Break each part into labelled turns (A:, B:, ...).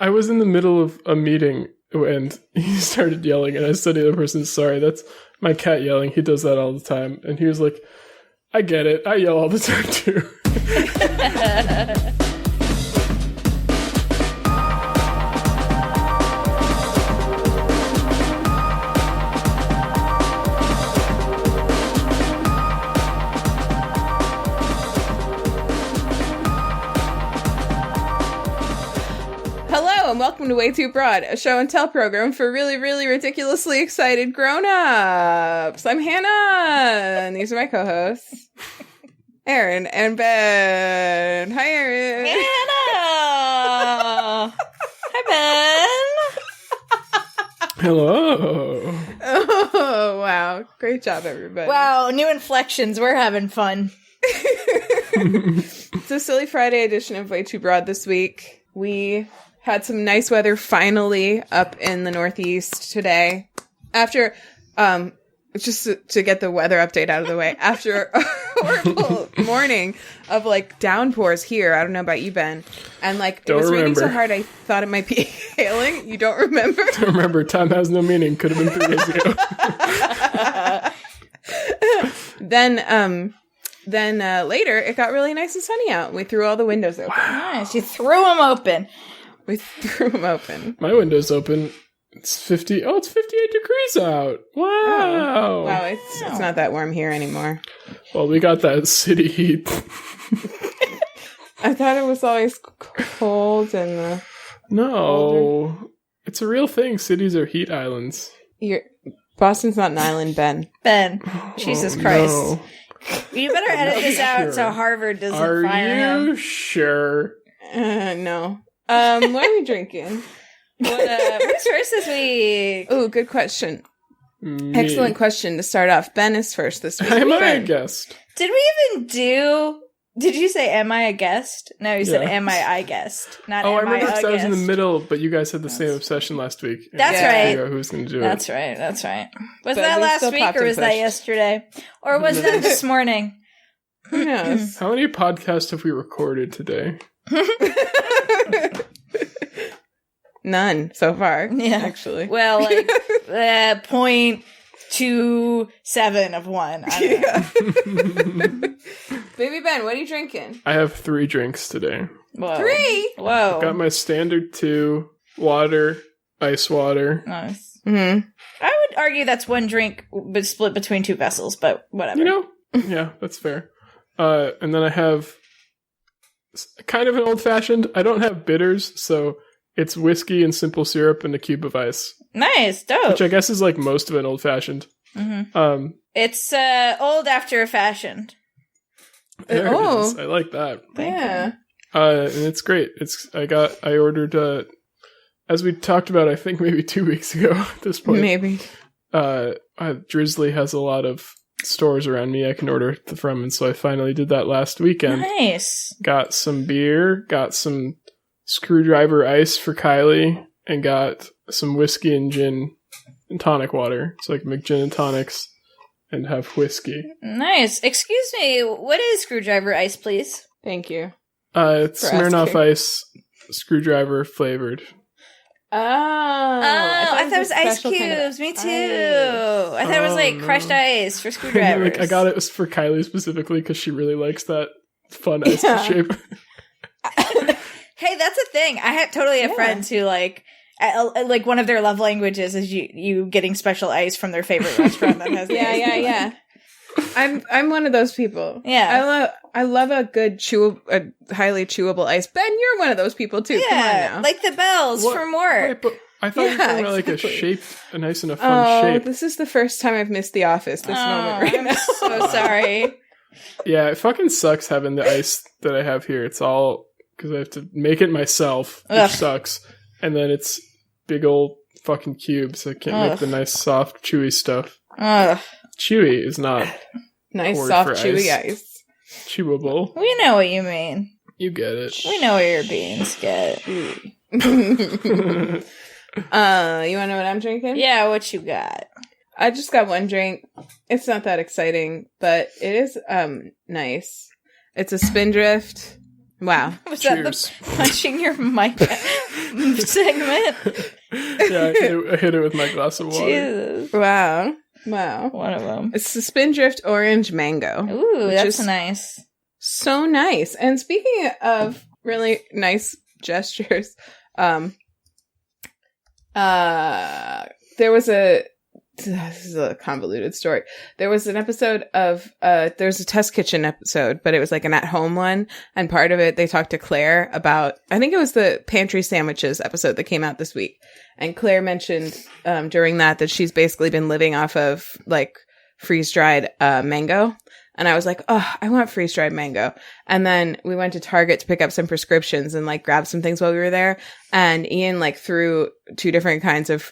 A: I was in the middle of a meeting and he started yelling, and I said to the other person, sorry, that's my cat yelling. He does that all the time. And he was like, I get it. I yell all the time too.
B: Hello and welcome to WayTooBroad, a show and tell program for really, really ridiculously excited grown-ups. I'm Hannah, and these are my co-hosts, Erin and Ben. Hi, Erin.
C: Hannah! Hi, Ben.
A: Hello.
B: Oh, wow. Great job, everybody.
C: Wow, new inflections. We're having fun.
B: It's a Silly Friday edition of WayTooBroad this week. We had some nice weather finally up in the Northeast today. After, just to get the weather update out of the way, after a horrible morning of like downpours here. I don't know about you, Ben. And like, it was raining so hard I thought it might be hailing. You don't remember?
A: I don't remember. Time has no meaning. Could have been 3 days ago.
B: Then later, it got really nice and sunny out. We threw all the windows open.
A: Wow.
C: Nice. You threw them open.
B: We threw them open.
A: My window's open. It's 58 degrees out. Wow.
B: Wow, it's not that warm here anymore.
A: Well, we got that city heat.
B: I thought it was always cold and
A: No.
B: colder.
A: It's a real thing. Cities are heat islands.
B: Boston's not an island, Ben.
C: Ben, Jesus
A: Oh,
C: Christ.
A: no.
C: You better edit this out so Harvard doesn't
A: Are
C: fire
A: you
C: him.
A: sure?
B: No. What are we drinking?
C: Who's first this week?
B: Oh, good question.
A: Me.
B: Excellent question to start off. Ben is first this week.
A: Am I a
B: Ben.
A: guest?
C: Did we even do... Did you say, am I a guest? No, you said,
A: Yeah.
C: am I guest? Not
A: Oh, I
C: am I
A: remember
C: a
A: because I was in the
C: guest.
A: middle, but you guys had the same obsession last week. and
C: That's
A: we had to
C: right.
A: Figure out who's going to do
C: That's
A: it.
C: right, that's right. Was
B: But
C: that
B: we
C: last
B: still
C: week
B: popped
C: or
B: and
C: was that
B: pushed.
C: yesterday? Or was that this morning?
B: Who knows?
A: How many podcasts have we recorded today?
B: None so far.
C: Yeah.
B: Actually.
C: Well, like 0.27 of one. I don't know.
B: Baby Ben, what are you drinking?
A: I have 3 drinks today.
C: Whoa.
B: 3?
C: Whoa.
A: Got my standard 2, water, ice water.
C: Nice.
B: Mm-hmm.
C: I would argue that's one drink but split between 2 vessels, but whatever.
A: You know? Yeah, that's fair. And then I have kind of an old-fashioned. I don't have bitters, so it's whiskey and simple syrup and a cube of ice.
C: Nice. Dope.
A: Which I guess is like most of an old-fashioned.
C: Mm-hmm.
A: It's
C: It's old after a fashion.
A: there it
B: Oh.
A: is. I like that.
B: Yeah.
A: And it's great. I ordered, as we talked about, I think maybe 2 weeks ago at this point.
B: Maybe.
A: Drizzly has a lot of stores around me I can order from, and so I finally did that last weekend.
C: Nice.
A: Got some beer, got some screwdriver ice for Kylie, and got some whiskey and gin and tonic water. So I can make gin and tonics and have whiskey.
C: Nice. Excuse me, what is screwdriver ice, please?
B: Thank you.
A: It's
B: For
A: Smirnoff
B: asking.
A: Ice screwdriver flavored.
B: Oh,
C: I thought it was
B: a
C: ice
B: special kind of
C: cubes. Me too.
B: ice.
C: I thought it was like
A: no.
C: crushed ice for screwdrivers.
A: I got it for Kylie specifically because she really likes that fun ice
B: Yeah.
A: shape.
C: Hey, that's a thing. I have totally have
B: Yeah.
C: friends who like one of their love languages is you getting special ice from their favorite restaurant that has the ice cube.
B: Yeah. I'm one of those people.
C: Yeah.
B: I love a good highly chewable ice. Ben, you're one of those people too. Come on
C: Yeah,
B: now.
C: like the bells
A: What?
C: from work.
A: Wait, but I thought you were
B: Yeah,
A: talking about like
B: exactly.
A: a shape, a nice and a fun shape.
B: This is the first time I've missed the office this moment right
C: I'm
B: now.
C: so sorry.
A: Yeah, it fucking sucks having the ice that I have here. It's all because I have to make it myself, which
C: Ugh.
A: sucks. And then it's big old fucking cubes. I can't make
C: Ugh.
A: the nice, soft, chewy stuff.
C: Ugh.
A: Chewy is not
B: Nice,
A: Word
B: soft,
A: for
B: chewy
A: ice.
B: ice.
A: chewable.
C: We know what you mean.
A: You get it.
C: We know where your beans get.
B: You want to know what I'm drinking?
C: Yeah, what you got?
B: I just got one drink. It's not that exciting, but it is nice. It's a Spindrift Wow.
C: Was
A: Cheers.
C: that the punching your mic segment?
A: Yeah, I hit it with my glass of water.
C: Jesus.
B: Wow.
C: One of them.
B: It's the Spindrift Orange Mango.
C: Ooh,
B: which
C: that's
B: is
C: nice.
B: so nice. And speaking of really nice gestures, there was this is a convoluted story. There was an episode of there's a test kitchen episode, but it was like an at-home one, and part of it they talked to Claire about, I think it was the pantry sandwiches episode that came out this week, and Claire mentioned during that she's basically been living off of like freeze-dried mango. And I was like, oh, I want freeze-dried mango. And then we went to Target to pick up some prescriptions and like grab some things while we were there. And Ian like threw 2 different kinds of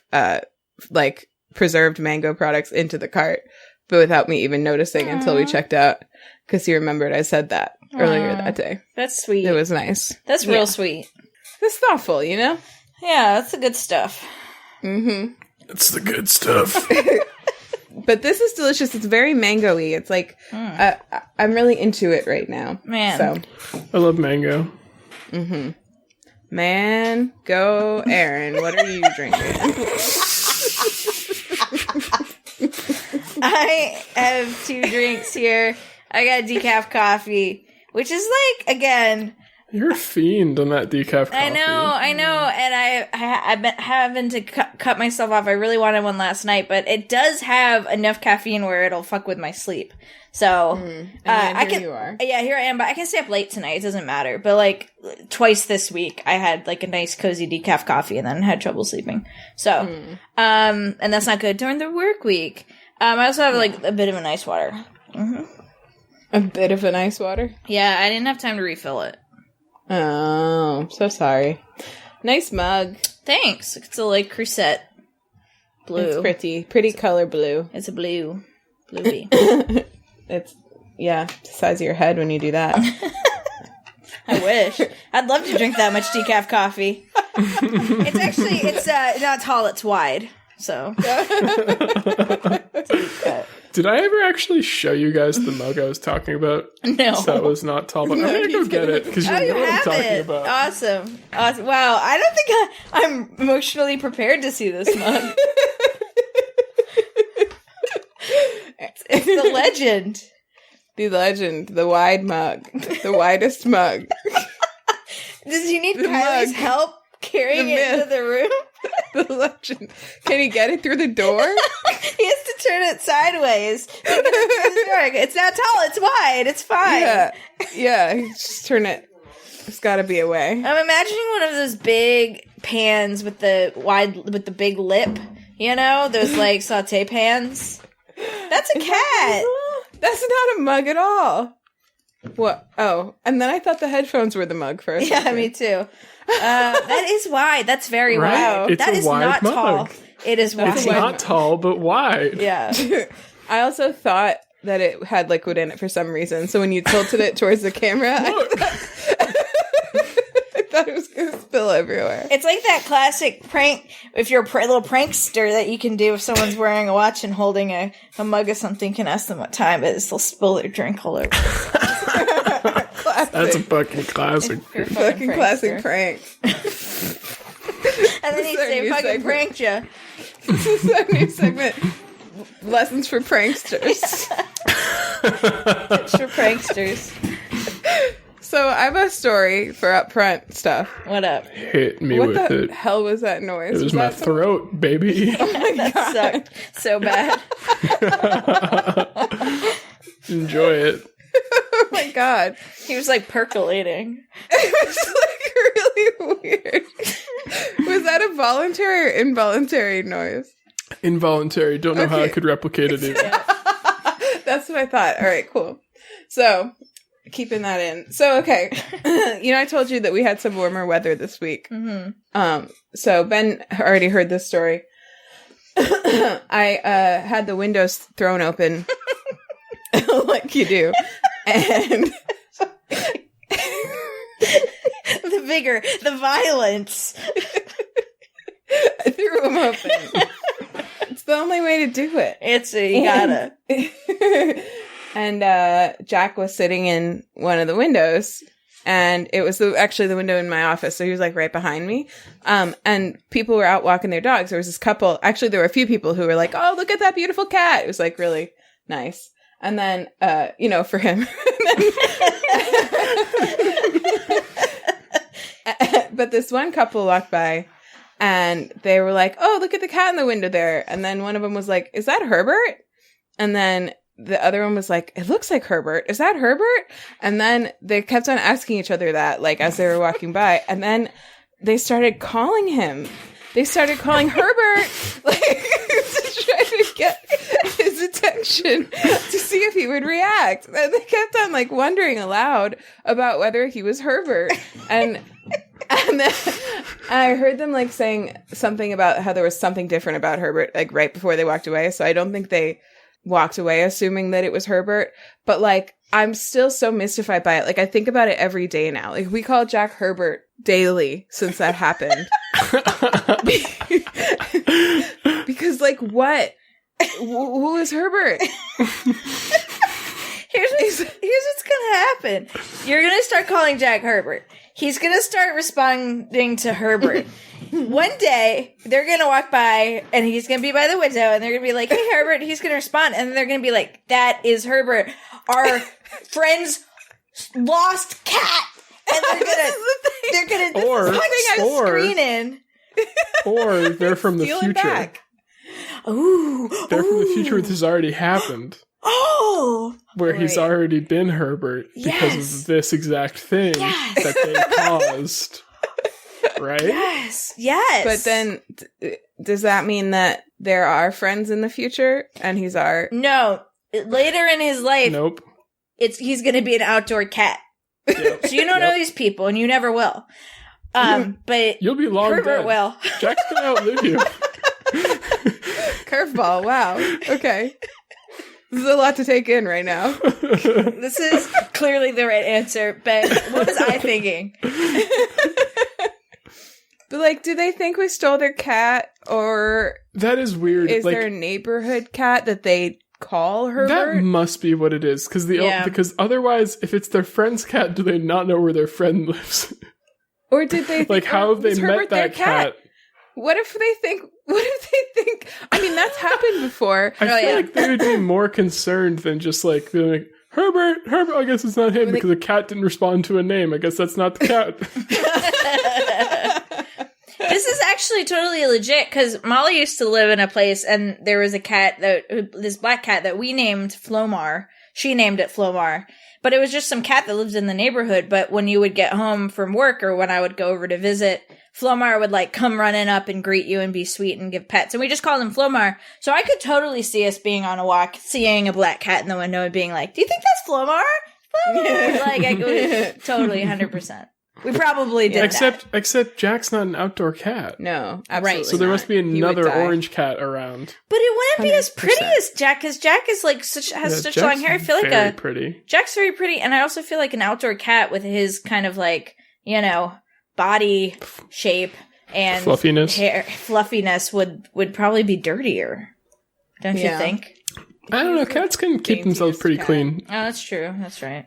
B: like preserved mango products into the cart, but without me even noticing until we checked out, because he remembered I said that earlier that day.
C: That's sweet.
B: It was nice.
C: That's real sweet.
B: It's thoughtful, you know?
C: Yeah, that's the good stuff.
B: Mm-hmm.
A: It's the good stuff.
B: But this is delicious. It's very mango-y. It's like, I'm really into it right now.
C: Man.
B: So,
A: I love mango.
B: mm-hmm. Man, go, Erin. What are you drinking?
C: I have 2 drinks here. I got decaf coffee, which is like, again...
A: You're a fiend on that decaf coffee.
C: I know, and I've been having to cut myself off. I really wanted one last night, but it does have enough caffeine where it'll fuck with my sleep. So, I can.
B: You are.
C: Yeah, here I am, but I can stay up late tonight. It doesn't matter. But like twice this week, I had like a nice cozy decaf coffee, and then had trouble sleeping. So, and that's not good during the work week. I also have like a bit of an ice water. Mm-hmm.
B: A bit of an ice water?
C: Yeah, I didn't have time to refill it.
B: Oh, so sorry. Nice mug.
C: Thanks. It's a like Crusette blue.
B: It's pretty color blue.
C: It's a bluey.
B: It's the size of your head when you do that.
C: I wish. I'd love to drink that much decaf coffee. It's not tall, it's wide. So
A: Did I ever actually show you guys the mug I was talking about?
C: No.
A: So that was not tall, but I'm gonna go get it because you know what I'm talking about.
C: Awesome. Wow, I don't think I'm emotionally prepared to see this mug. It's the legend.
B: The legend, the wide mug, the widest mug.
C: Does he need
B: The
C: Kylie's
B: mug.
C: help carrying
B: The
C: it into
B: myth.
C: the room?
B: The legend. Can he get it through the door?
C: He has to turn it sideways. It's not tall, it's wide, it's fine.
B: Yeah. He just turn it. There's got to be a way.
C: I'm imagining one of those big pans with the big lip, you know, those like saute pans. That's a cat.
B: That's not a mug at all. What? Oh, and then I thought the headphones were the mug first.
C: Yeah, me too. That is wide. That's very
A: Right?
C: wide.
A: It's
C: That
A: a
C: is
A: wide
C: not
A: mug.
C: tall. It is wide.
A: It's not tall, but wide.
C: Yeah.
B: I also thought that it had liquid in it for some reason. So when you tilted it towards the camera, I thought it was going to spill everywhere.
C: It's like that classic prank, if you're a little prankster that you can do if someone's wearing a watch and holding a mug of something, can ask them what time it is, they'll spill their drink all over.
A: That's a fucking classic.
C: You're a
B: Fucking classic
C: prankster.
B: prank.
C: And then he'd
B: This is our
C: say,
B: new
C: fucking
B: segment.
C: pranked you.
B: This is our new segment. Lessons for pranksters.
C: It's for pranksters.
B: So I have a story for upfront stuff.
C: What up?
A: Hit me
B: What
A: with
B: the
A: it.
B: hell was that noise?
A: It was my
B: that some-
A: throat, baby.
C: That sucked so bad.
A: Enjoy it.
B: Oh my god.
C: He was like percolating.
B: It was like really weird. Was that a voluntary or involuntary noise?
A: Involuntary. Don't know how I
B: Okay.
A: could replicate it either.
B: That's what I thought. All right, cool. So, keeping that in. So, okay. I told you that we had some warmer weather this week.
C: Mm-hmm.
B: So Ben already heard this story. I had the windows thrown open like you do. And
C: The vigor, the violence.
B: I threw them open. It's the only way to do it.
C: You gotta.
B: And Jack was sitting in one of the windows, and it was actually the window in my office. So he was like right behind me. And people were out walking their dogs. There was this couple. Actually, there were a few people who were like, "Oh, look at that beautiful cat." It was like really nice. And then, for him. But this one couple walked by and they were like, "Oh, look at the cat in the window there." And then one of them was like, "Is that Herbert?" And then the other one was like, "It looks like Herbert. Is that Herbert?" And then they kept on asking each other that, like, as they were walking by. And then they started calling him. They started calling Herbert, like, to try to get his attention to see if he would react. And they kept on, like, wondering aloud about whether he was Herbert. And then I heard them, like, saying something about how there was something different about Herbert, like, right before they walked away. So I don't think they walked away assuming that it was Herbert. But, like, I'm still so mystified by it. Like, I think about it every day now. Like, we call Jack Herbert daily since that happened. Because, like, what? Who is Herbert?
C: Here's what's gonna happen. You're gonna start calling Jack Herbert. He's gonna start responding to Herbert. One day, they're gonna walk by, and he's gonna be by the window, and they're gonna be like, "Hey, Herbert," he's gonna respond, and they're gonna be like, "That is Herbert, our friend's lost cat." And they're gonna screen in.
A: Or they're from the future.
B: Back.
C: Ooh.
A: They're from the future where this has already happened.
C: Oh.
A: Where he's already been Herbert because of this exact thing that they caused. Right?
C: Yes.
B: But then, does that mean that there are friends in the future and he's our...
C: No. Later in his life,
A: nope.
C: He's going to be an outdoor cat. Yep. So you don't know these people, and you never will. But
A: you'll be long
C: Herbert
A: dead.
C: will.
A: Jack's going to outlive you.
B: Curveball. Wow. Okay. This is a lot to take in right now.
C: This is clearly the right answer, but what was I thinking?
B: But, like, do they think we stole their cat, or...
A: That is weird.
B: Is there a neighborhood cat that they call Herbert?
A: That must be what it is, because otherwise, if it's their friend's cat, do they not know where their friend lives?
B: Or did they think,
A: like, how have they met that cat?
B: What if they think, I mean, that's happened before.
A: I feel like they would be more concerned than just, like, being like, Herbert, I guess it's not him, because the cat didn't respond to a name. I guess that's not the cat.
C: This is actually totally legit, because Molly used to live in a place, and there was a cat, this black cat that we named Flomar. She named it Flomar. But it was just some cat that lived in the neighborhood, but when you would get home from work, or when I would go over to visit, Flomar would, like, come running up and greet you and be sweet and give pets. And we just called him Flomar. So I could totally see us being on a walk, seeing a black cat in the window and being like, "Do you think that's Flomar?" Flomar! Like, I could totally 100%. We probably did
A: Except Jack's not an outdoor cat.
B: No, absolutely.
A: So there must be another orange cat around.
C: But it wouldn't be as pretty as Jack, because Jack is like has such long hair. I feel like
A: very pretty.
C: Jack's very pretty, and I also feel like an outdoor cat with his kind of like, body shape and fluffiness would probably be dirtier. Don't you think?
A: I don't know. Cats can keep themselves pretty clean.
C: Oh, that's true. That's right.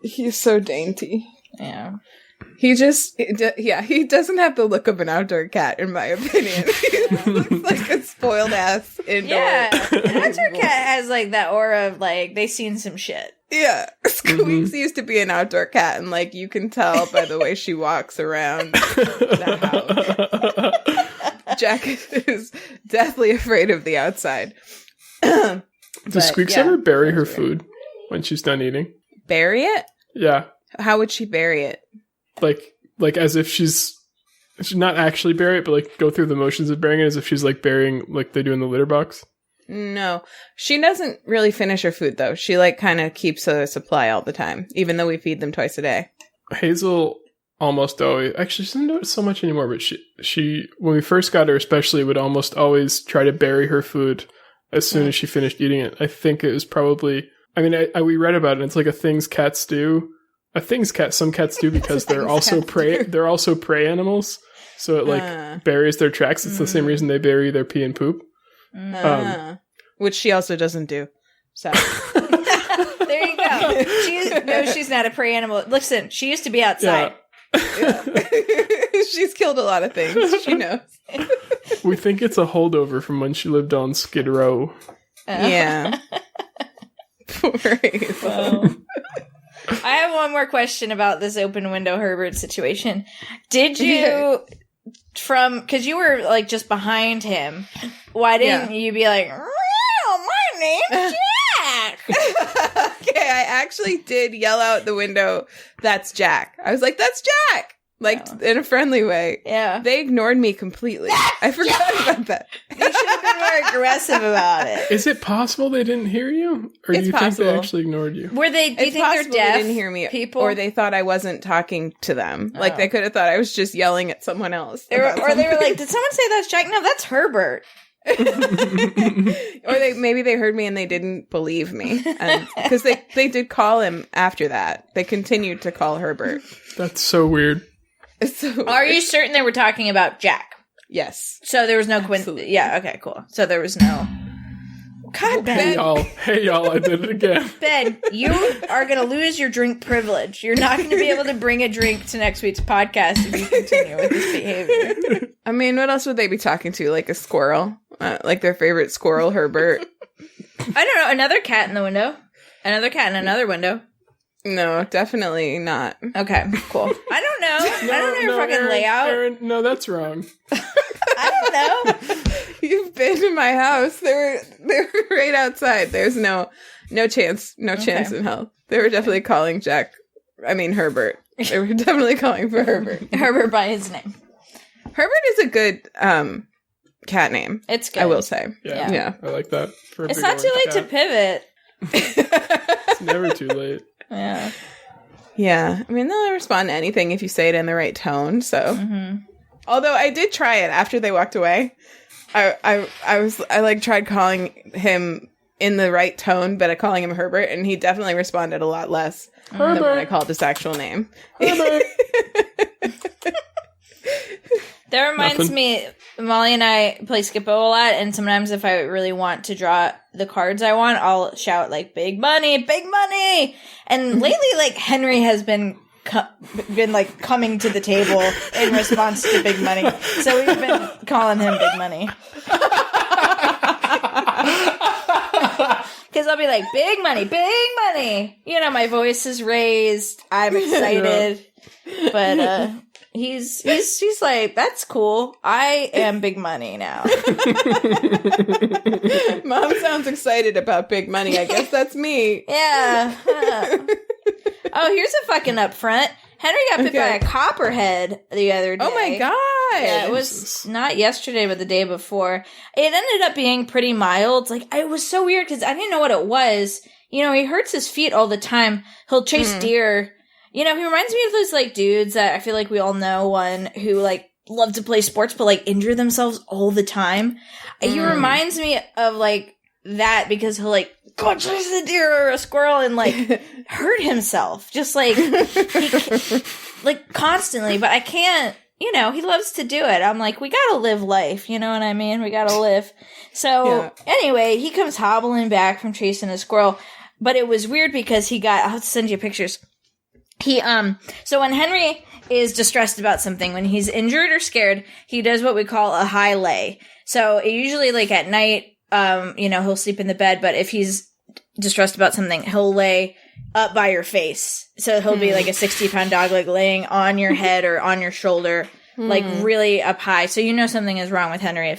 B: He's so dainty.
C: Yeah.
B: He doesn't have the look of an outdoor cat, in my opinion. He looks like a spoiled ass indoor.
C: Yeah, an outdoor cat has, like, that aura of, like, they've seen some shit.
B: Yeah. Squeaks used to be an outdoor cat, and, like, you can tell by the way she walks around the house. Jack is deathly afraid of the outside.
A: Does Squeaks ever bury her food when she's done eating?
B: Bury it?
A: Yeah.
B: How would she bury it?
A: Like as if she's not actually bury it, but like go through the motions of burying it as if she's like burying like they do in the litter box.
B: No, she doesn't really finish her food though. She like kind of keeps a supply all the time, even though we feed them twice a day.
A: Hazel almost always, actually she doesn't do it so much anymore, but she when we first got her especially would almost always try to bury her food as soon as she finished eating it. I think it was probably, I mean, we read about it and it's like a things cats do. Some cats do because they're also prey. They're also prey animals, so it like buries their tracks. It's the same reason they bury their pee and poop,
B: which she also doesn't do. So
C: There you go. She's not a prey animal. Listen, she used to be outside.
B: Yeah. She's killed a lot of things. She knows.
A: We think it's a holdover from when she lived on Skid Row.
B: Yeah. Poor Hazel.
C: Well, I have one more question about this open window Herbert situation. Did you, because you were like just behind him, why didn't you be like, "Well, my name's Jack"?
B: Okay, I actually did yell out the window, "That's Jack." I was like, "That's Jack!" Like, in a friendly way.
C: Yeah.
B: They ignored me completely. I forgot about that.
C: They should have been more aggressive about it.
A: Is it possible they didn't hear you? Or do you think they actually ignored you?
C: Were they, do you think they're deaf?
B: They didn't hear me.
C: People?
B: Or they thought I wasn't talking to them. Like, they could have thought I was just yelling at someone else.
C: Or they were like, did someone say that's Jack? No, that's Herbert.
B: Or maybe they heard me and they didn't believe me. Because they did call him after that. They continued to call Herbert.
A: That's so weird.
B: So
C: Are you certain they were talking about Jack?
B: Yes.
C: So there was no coincidence. Yeah, okay, cool. So there was no... God, Ben.
A: Hey, y'all, I did it again.
C: Ben, you are going to lose your drink privilege. You're not going to be able to bring a drink to next week's podcast if you continue with this behavior.
B: I mean, what else would they be talking to? Like a squirrel? Like their favorite squirrel, Herbert?
C: I don't know. Another cat in the window. Another cat in another window.
B: No, definitely not.
C: Okay, cool. I don't know. I don't know your fucking
A: Erin,
C: layout.
A: Erin, no, that's wrong.
C: I don't know.
B: You've been to my house. They were right outside. There's no chance in hell. They were definitely calling Herbert. They were definitely calling for Herbert.
C: Herbert by his name.
B: Herbert is a good cat name.
C: It's good.
B: I will say.
A: Yeah. I like that.
C: It's not too late to pivot.
A: It's never too late.
C: Yeah.
B: Yeah. I mean, they'll respond to anything if you say it in the right tone. So, although I did try it after they walked away, I tried calling him in the right tone, but calling him Herbert, and he definitely responded a lot less than when I called his actual name.
A: Herbert.
C: That reminds me, Molly and I play Skippo a lot, and sometimes if I really want to draw the cards I want, I'll shout, like, big money, big money! And lately, like, Henry has been coming to the table in response to big money. So we've been calling him big money. Because I'll be like, big money, big money! You know, my voice is raised, I'm excited, but, He's like, that's cool. I am big money now.
B: Mom sounds excited about big money. I guess that's me.
C: Yeah. Oh, here's a fucking upfront. Henry got bit by a copperhead the other day.
B: Oh my god.
C: Yeah, it was not yesterday, but the day before. It ended up being pretty mild. Like, it was so weird because I didn't know what it was. You know, he hurts his feet all the time. He'll chase deer. You know, he reminds me of those, like, dudes that I feel like we all know, one who, like, love to play sports but, like, injure themselves all the time. He reminds me of, like, that because he'll, like, go chase a deer or a squirrel and, like, hurt himself. Just, like, like, constantly. But I can't, you know, he loves to do it. I'm like, we gotta live life, you know what I mean? We gotta live. So, anyway, he comes hobbling back from chasing a squirrel. But it was weird because I'll have to send you pictures. So when Henry is distressed about something, when he's injured or scared, he does what we call a high lay. So usually, like, at night, you know, he'll sleep in the bed, but if he's distressed about something, he'll lay up by your face. So he'll be like a 60-pound dog, like, laying on your head or on your shoulder, like, really up high. So you know something is wrong with Henry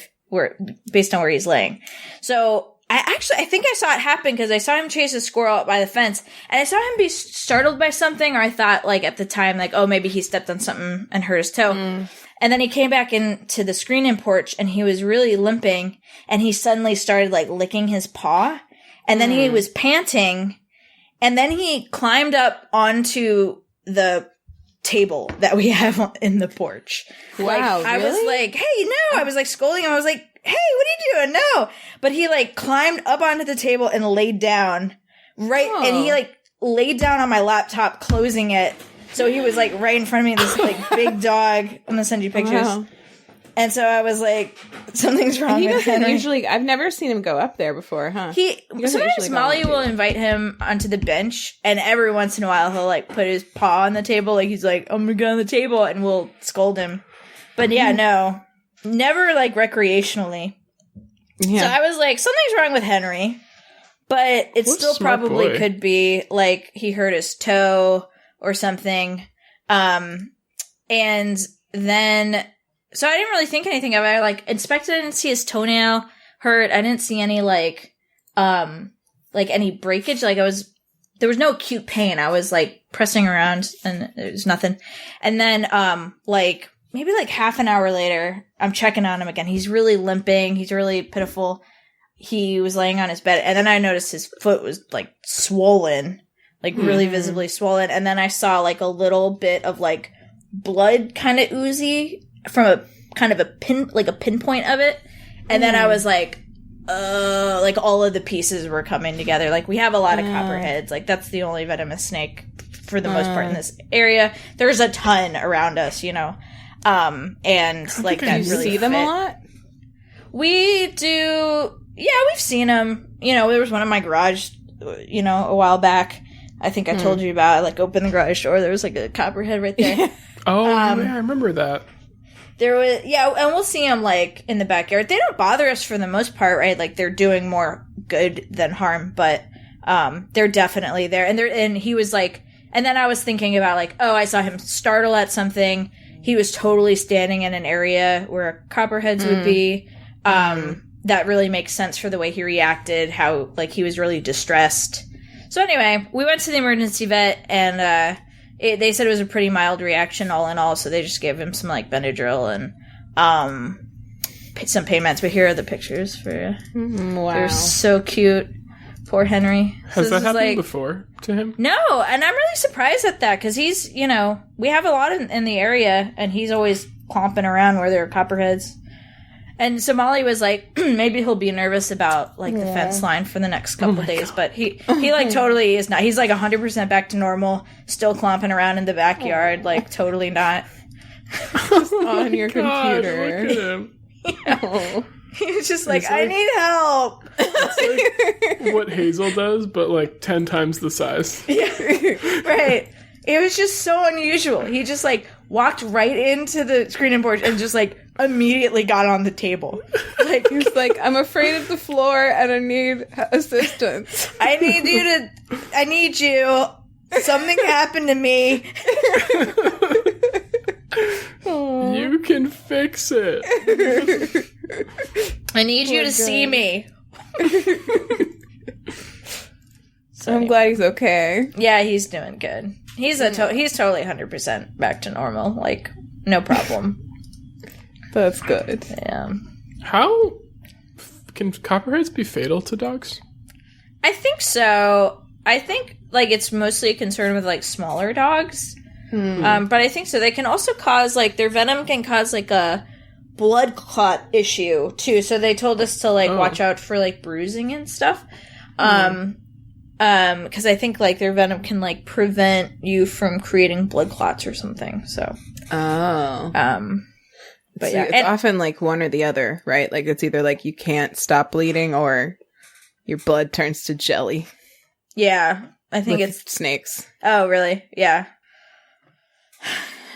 C: based on where he's laying. So I think I saw it happen because I saw him chase a squirrel up by the fence, and I saw him be startled by something, or I thought, like, at the time, like, oh, maybe he stepped on something and hurt his toe. And then he came back into the screen-in porch, and he was really limping, and he suddenly started, like, licking his paw, and then he was panting, and then he climbed up onto the table that we have in the porch.
B: Wow,
C: like, I was like, hey, no! I was, like, scolding him. I was like, hey, what are you doing? No. But he, like, climbed up onto the table and laid down. And he, like, laid down on my laptop, closing it. So he was, like, right in front of me, this, like, big dog. I'm gonna send you pictures. Wow. And so I was like, Something's wrong
B: He
C: with
B: doesn't
C: Henry.
B: usually. I've never seen him go up there before, huh? doesn't
C: Sometimes
B: usually go on
C: Molly
B: the
C: will
B: table.
C: invite him onto the bench, and every once in a while he'll like put his paw on the table, like he's like, "I'm gonna get on the table," and we'll scold him. But yeah, no, never like recreationally.
B: Yeah.
C: So I was like, something's wrong with Henry, but it
A: What a
C: still
A: smart
C: probably
A: boy.
C: could be like he hurt his toe or something. And then, so I didn't really think anything of it. I like inspected, I didn't see his toenail hurt. I didn't see any like any breakage. Like there was no acute pain. I was like pressing around and there was nothing. And then, maybe like half an hour later, I'm checking on him again. He's really limping. He's really pitiful. He was laying on his bed, and then I noticed his foot was like swollen, like really visibly swollen. And then I saw like a little bit of like blood kind of oozy from a kind of a pinpoint of it. And then I was like all of the pieces were coming together. Like we have a lot of copperheads. Like that's the only venomous snake for the most part in this area. There's a ton around us, you know. And like
A: think I
C: that
B: You
C: really
B: see them a
C: fit.
B: lot?
C: We do, yeah, we've seen them. You know, there was one in my garage, you know, a while back. I think I told you about. I like opened the garage door. There was like a copperhead right there.
A: Oh, yeah, I remember that.
C: There was, yeah, and we'll see them like in the backyard. They don't bother us for the most part, right? Like they're doing more good than harm, but they're definitely there. And he was like, and then I was thinking about like, oh, I saw him startle at something. He was totally standing in an area where copperheads would be. That really makes sense for the way he reacted, how, like, he was really distressed. So anyway, we went to the emergency vet, and they said it was a pretty mild reaction all in all, so they just gave him some, like, Benadryl and some pain meds. But here are the pictures for you.
B: Wow.
C: They're so cute. Poor Henry.
A: Has
C: So
A: that
C: this is,
A: happened
C: like,
A: before to him?
C: No, and I'm really surprised at that, because he's, you know, we have a lot in the area, and he's always clomping around where there are copperheads. And so Molly was like, maybe he'll be nervous about, like, the fence line for the next couple days, but he like, totally is not. He's, like, 100% back to normal, still clomping around in the backyard, like, totally not.
B: On your
A: God,
B: computer.
A: look at him.
B: Oh.
C: He's just like,
A: It's
C: I
A: like-
C: need help.
A: It's like what Hazel does, but like 10 times the size.
C: Right. It was just so unusual. He just, like, walked right into the screening board and just, like, immediately got on the table. Like,
B: He was like, I'm afraid of the floor and I need assistance.
C: I need you. Something happened to me.
A: You can fix it.
C: I need you to see me.
B: I'm glad he's okay.
C: Yeah, he's doing good. He's he's totally 100% back to normal. Like, no problem.
B: That's good.
C: Yeah.
A: How can copperheads be fatal to dogs?
C: I think so. I think, like, it's mostly a concern with, like, smaller dogs. But I think so. They can also cause, like, their venom can cause, like, a blood clot issue, too. So they told us to, like, watch out for, like, bruising and stuff. Because I think, like, their venom can, like, prevent you from creating blood clots or something. So,
B: Oh.
C: but
B: So
C: yeah.
B: it's
C: And-
B: often like one or the other, right? Like it's either like you can't stop bleeding or your blood turns to jelly.
C: yeah. I think
B: With
C: it's,
B: snakes.
C: oh, really? Yeah.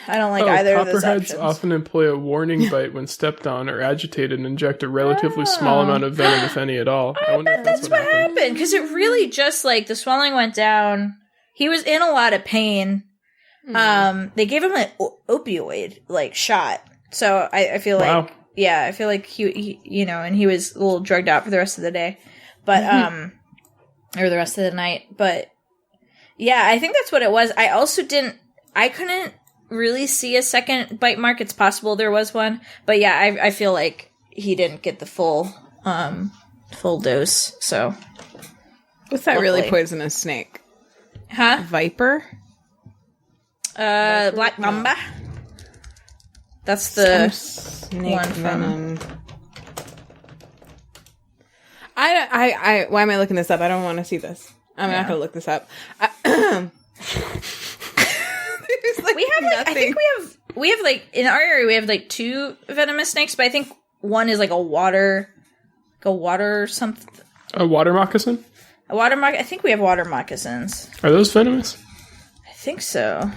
C: I don't like either of those
A: copperheads
C: options.
A: often employ a warning bite when stepped on or agitated and inject a relatively small amount of venom, if any at all. I wonder if
C: That's what happened. Because it really just, like, the swelling went down. He was in a lot of pain. They gave him an opioid, like, shot. So I feel like,
A: Wow.
C: yeah, I feel like he, you know, and he was a little drugged out for the rest of the day. But, or the rest of the night. But, yeah, I think that's what it was. I couldn't really see a second bite mark. It's possible there was one. But, yeah, I feel like he didn't get the full dose. So,
B: What's that really
C: Luckily.
B: poisonous snake?
C: huh?
B: Viper?
C: Black Mamba. That's the
B: Snake
C: one from-
B: venom. I why am I looking this up? I don't want to see this. I'm not going to look this up. There's, like,
C: we have like I think we have like in our area we have like 2 venomous snakes, but I think one is like a water something.
A: A water moccasin?
C: I think we have water moccasins.
A: Are those venomous?
C: I think so.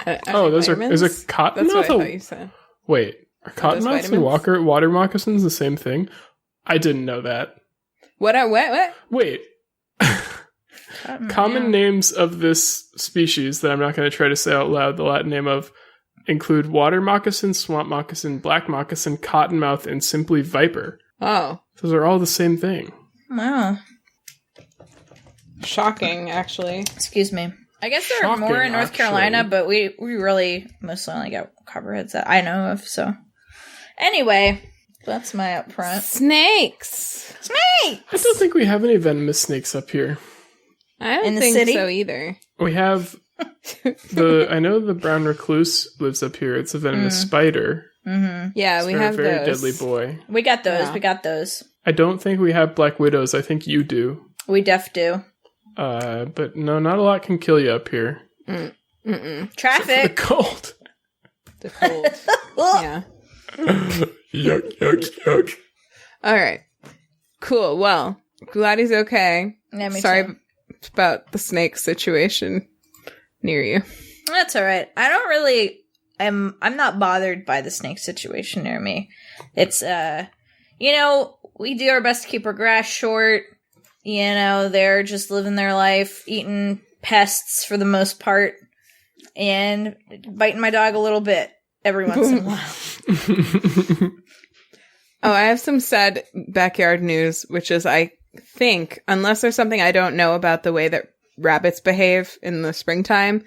A: Those are. Is a cottonmouth?
B: That's what I thought you said.
A: Wait, are cottonmouths and water moccasins the same thing? I didn't know that.
B: What?
A: Wait. Common names of this species that I'm not going to try to say out loud, the Latin name of, include water moccasin, swamp moccasin, black moccasin, cottonmouth, and simply viper.
B: Oh.
A: Those are all the same thing.
C: Wow.
B: Shocking, actually.
C: Excuse me. I guess there are more in North Carolina, but we really mostly only got copperheads that I know of, so. Anyway, that's my upfront.
B: Snakes!
C: Snakes!
A: I don't think we have any venomous snakes up here.
B: I don't think so either.
A: We have I know the brown recluse lives up here. It's a venomous spider.
C: Mm-hmm.
B: Yeah,
A: it's
B: we have
A: very
B: those.
A: deadly boy.
C: We got those.
B: Yeah.
C: We got those.
A: I don't think we have black widows. I think you do.
C: We def do.
A: But no, not a lot can kill you up here.
C: Traffic.
A: The cold.
B: The cold. Yeah.
A: Yuck.
B: All right. Cool. Well, glad he's okay.
C: Yeah, me
B: Sorry
C: too.
B: about the snake situation near you.
C: That's all right. I don't really. I'm not bothered by the snake situation near me. It's we do our best to keep our grass short. They're just living their life, eating pests for the most part, and biting my dog a little bit every once in a while.
B: Oh, I have some sad backyard news, which is I think, unless there's something I don't know about the way that rabbits behave in the springtime,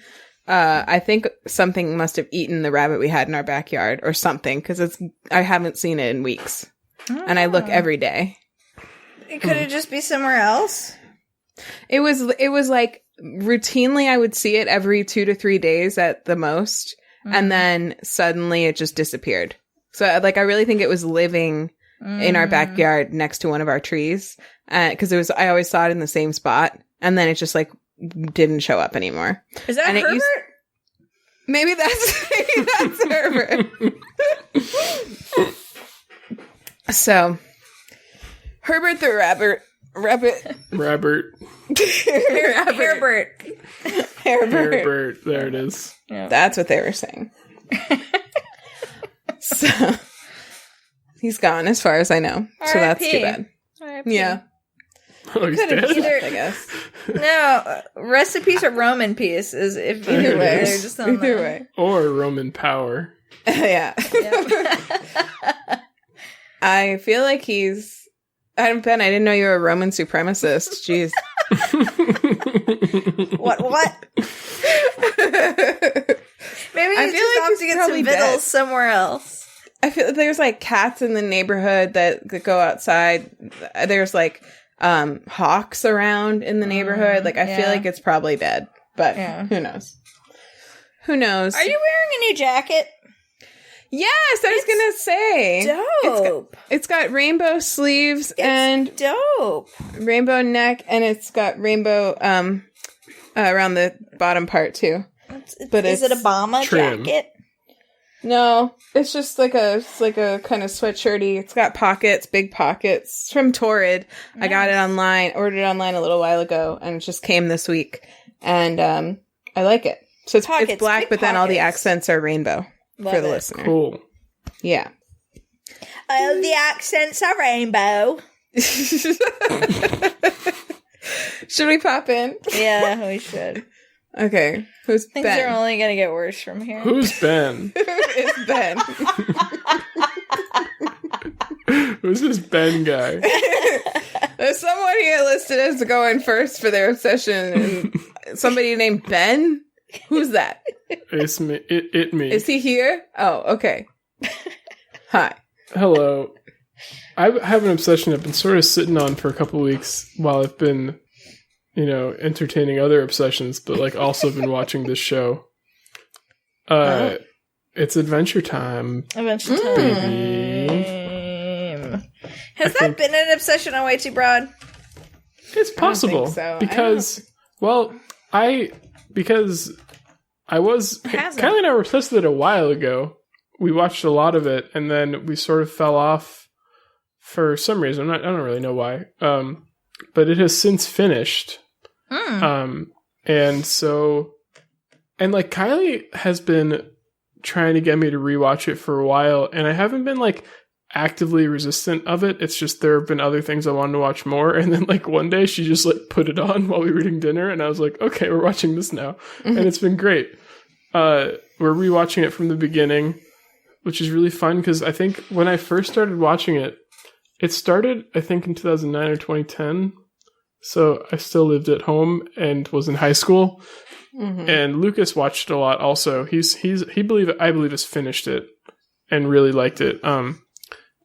B: I think something must have eaten the rabbit we had in our backyard or something, because I haven't seen it in weeks. And I look every day.
C: It could it just be somewhere else?
B: It was like routinely I would see it every 2 to 3 days at the most, and then suddenly it just disappeared. So I really think it was living in our backyard next to one of our trees, because I always saw it in the same spot, and then it just didn't show up anymore.
C: Is that Herbert?
B: Maybe that's Herbert. So, Herbert the rabbit.
A: Herbert.
B: Herbert.
A: There it is.
C: Yeah.
B: That's what they were saying. So, he's gone as far as I know. So that's too bad.
C: R.I.P.
B: Yeah.
A: Oh, he's dead?
B: I guess.
C: No, rest in peace or Roman peace is if either way. They're just on
B: Either way.
A: Or Roman power.
B: Yeah. I feel like he's... Ben, I didn't know you were a Roman supremacist. Jeez.
C: What? Maybe
B: I
C: you
B: feel
C: just
B: like
C: have to
B: he's
C: get
B: probably
C: some vittles
B: dead.
C: somewhere else.
B: I feel like there's cats in the neighborhood that go outside. There's hawks around in the neighborhood. I feel like it's probably dead, but who knows? Who knows?
C: Are you wearing a new jacket?
B: Yes, I was gonna say.
C: Dope.
B: It's got rainbow sleeves and
C: dope.
B: Rainbow neck, and it's got rainbow around the bottom part too. But
C: is it a bomber
A: trim.
C: jacket?
B: No, it's just like a kind of sweatshirty. It's got pockets, big pockets. It's from Torrid. Nice. I got it online, ordered it online a little while ago, and it just came this week. And I like it. So it's black, but then all the accents are rainbow.
C: Love
B: for the
C: it.
B: listener.
A: Cool.
B: Yeah.
C: Oh, the accents are rainbow.
B: Should we pop in?
C: Yeah, we should.
B: Okay. Who's
C: Things
B: Ben?
C: are only going to get worse from here.
A: Who's Ben?
B: Who is Ben?
A: Who's this Ben guy?
B: There's someone here listed as going first for their obsession, and somebody named Ben? Who's that?
A: It's me. It me.
B: Is he here? Oh, okay. Hi.
A: Hello. I have an obsession I've been sort of sitting on for a couple weeks while I've been, entertaining other obsessions, but also been watching this show. It's Adventure Time.
C: Adventure Time.
A: Baby.
C: Has that been an obsession on WayTooBroad?
A: It's possible.
B: so.
A: Because I was Kylie and I were obsessed with it a while ago. We watched a lot of it, and then we sort of fell off for some reason. I don't really know why. But it has since finished. And so, and like Kylie has been trying to get me to rewatch it for a while, and I haven't been like actively resistant of it. It's just there have been other things I wanted to watch more, and then like one day she just like put it on while we were eating dinner, and I was like, okay, we're watching this now. And it's been great. We're rewatching it from the beginning, which is really fun because I think when I first started watching it, it started I think in 2009 or 2010. So I still lived at home and was in high school. And Lucas watched it a lot also. I believe has finished it and really liked it.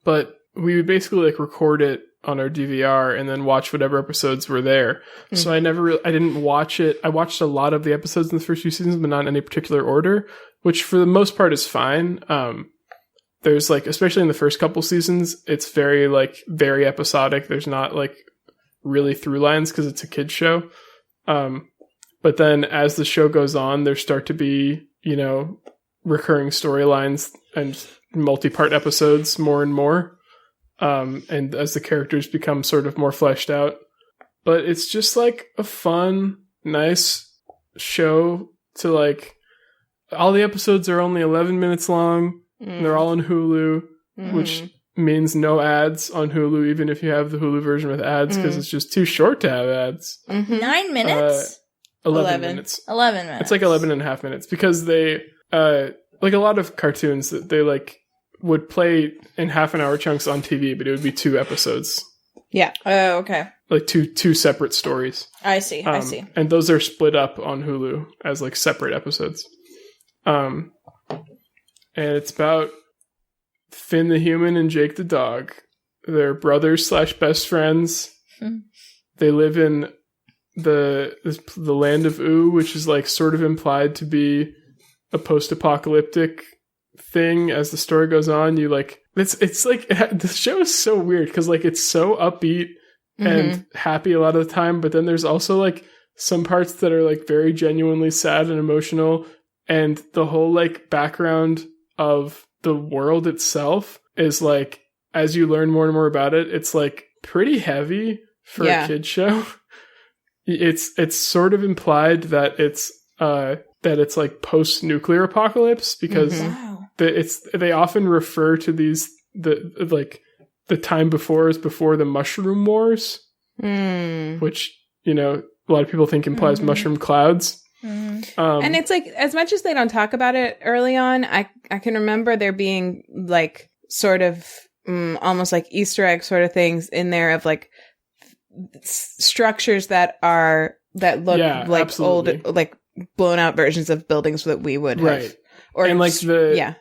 A: But we would basically like record it on our DVR and then watch whatever episodes were there. So I didn't watch it. I watched a lot of the episodes in the first few seasons, but not in any particular order, which for the most part is fine. There's like, especially in the first couple seasons, it's very episodic. There's not like really through lines because it's a kid's show. But then as the show goes on, there start to be, recurring storylines and multi-part episodes more and more. And as the characters become sort of more fleshed out. But it's just like a fun, nice show to like, all the episodes are only 11 minutes long. And they're all on Hulu, which means no ads on Hulu, even if you have the Hulu version with ads, because it's just too short to have ads.
C: 9 minutes?
A: 11 minutes.
C: 11 minutes.
A: It's like 11 and a half minutes, because they, like a lot of cartoons, that they like would play in half-an-hour chunks on TV, but it would be 2 episodes.
B: Yeah.
C: Oh, okay.
A: Like two separate stories.
C: I see.
A: And those are split up on Hulu as like separate episodes. And it's about Finn the human and Jake the dog. They're brothers / best friends. They live in the land of Oo, which is like sort of implied to be a post-apocalyptic thing. As the story goes on, you like it's like the show is so weird because like it's so upbeat and happy a lot of the time, but then there's also like some parts that are like very genuinely sad and emotional, and the whole like background of the world itself is like, as you learn more and more about it, it's like pretty heavy for a kid show. It's sort of implied that it's like post-nuclear apocalypse, because they often refer to the time before is before the mushroom wars, which a lot of people think implies mushroom clouds.
B: And it's like, as much as they don't talk about it early on, I can remember there being like sort of almost like Easter egg sort of things in there of like structures that look like absolutely old, like blown out versions of buildings that we would have. Or and like they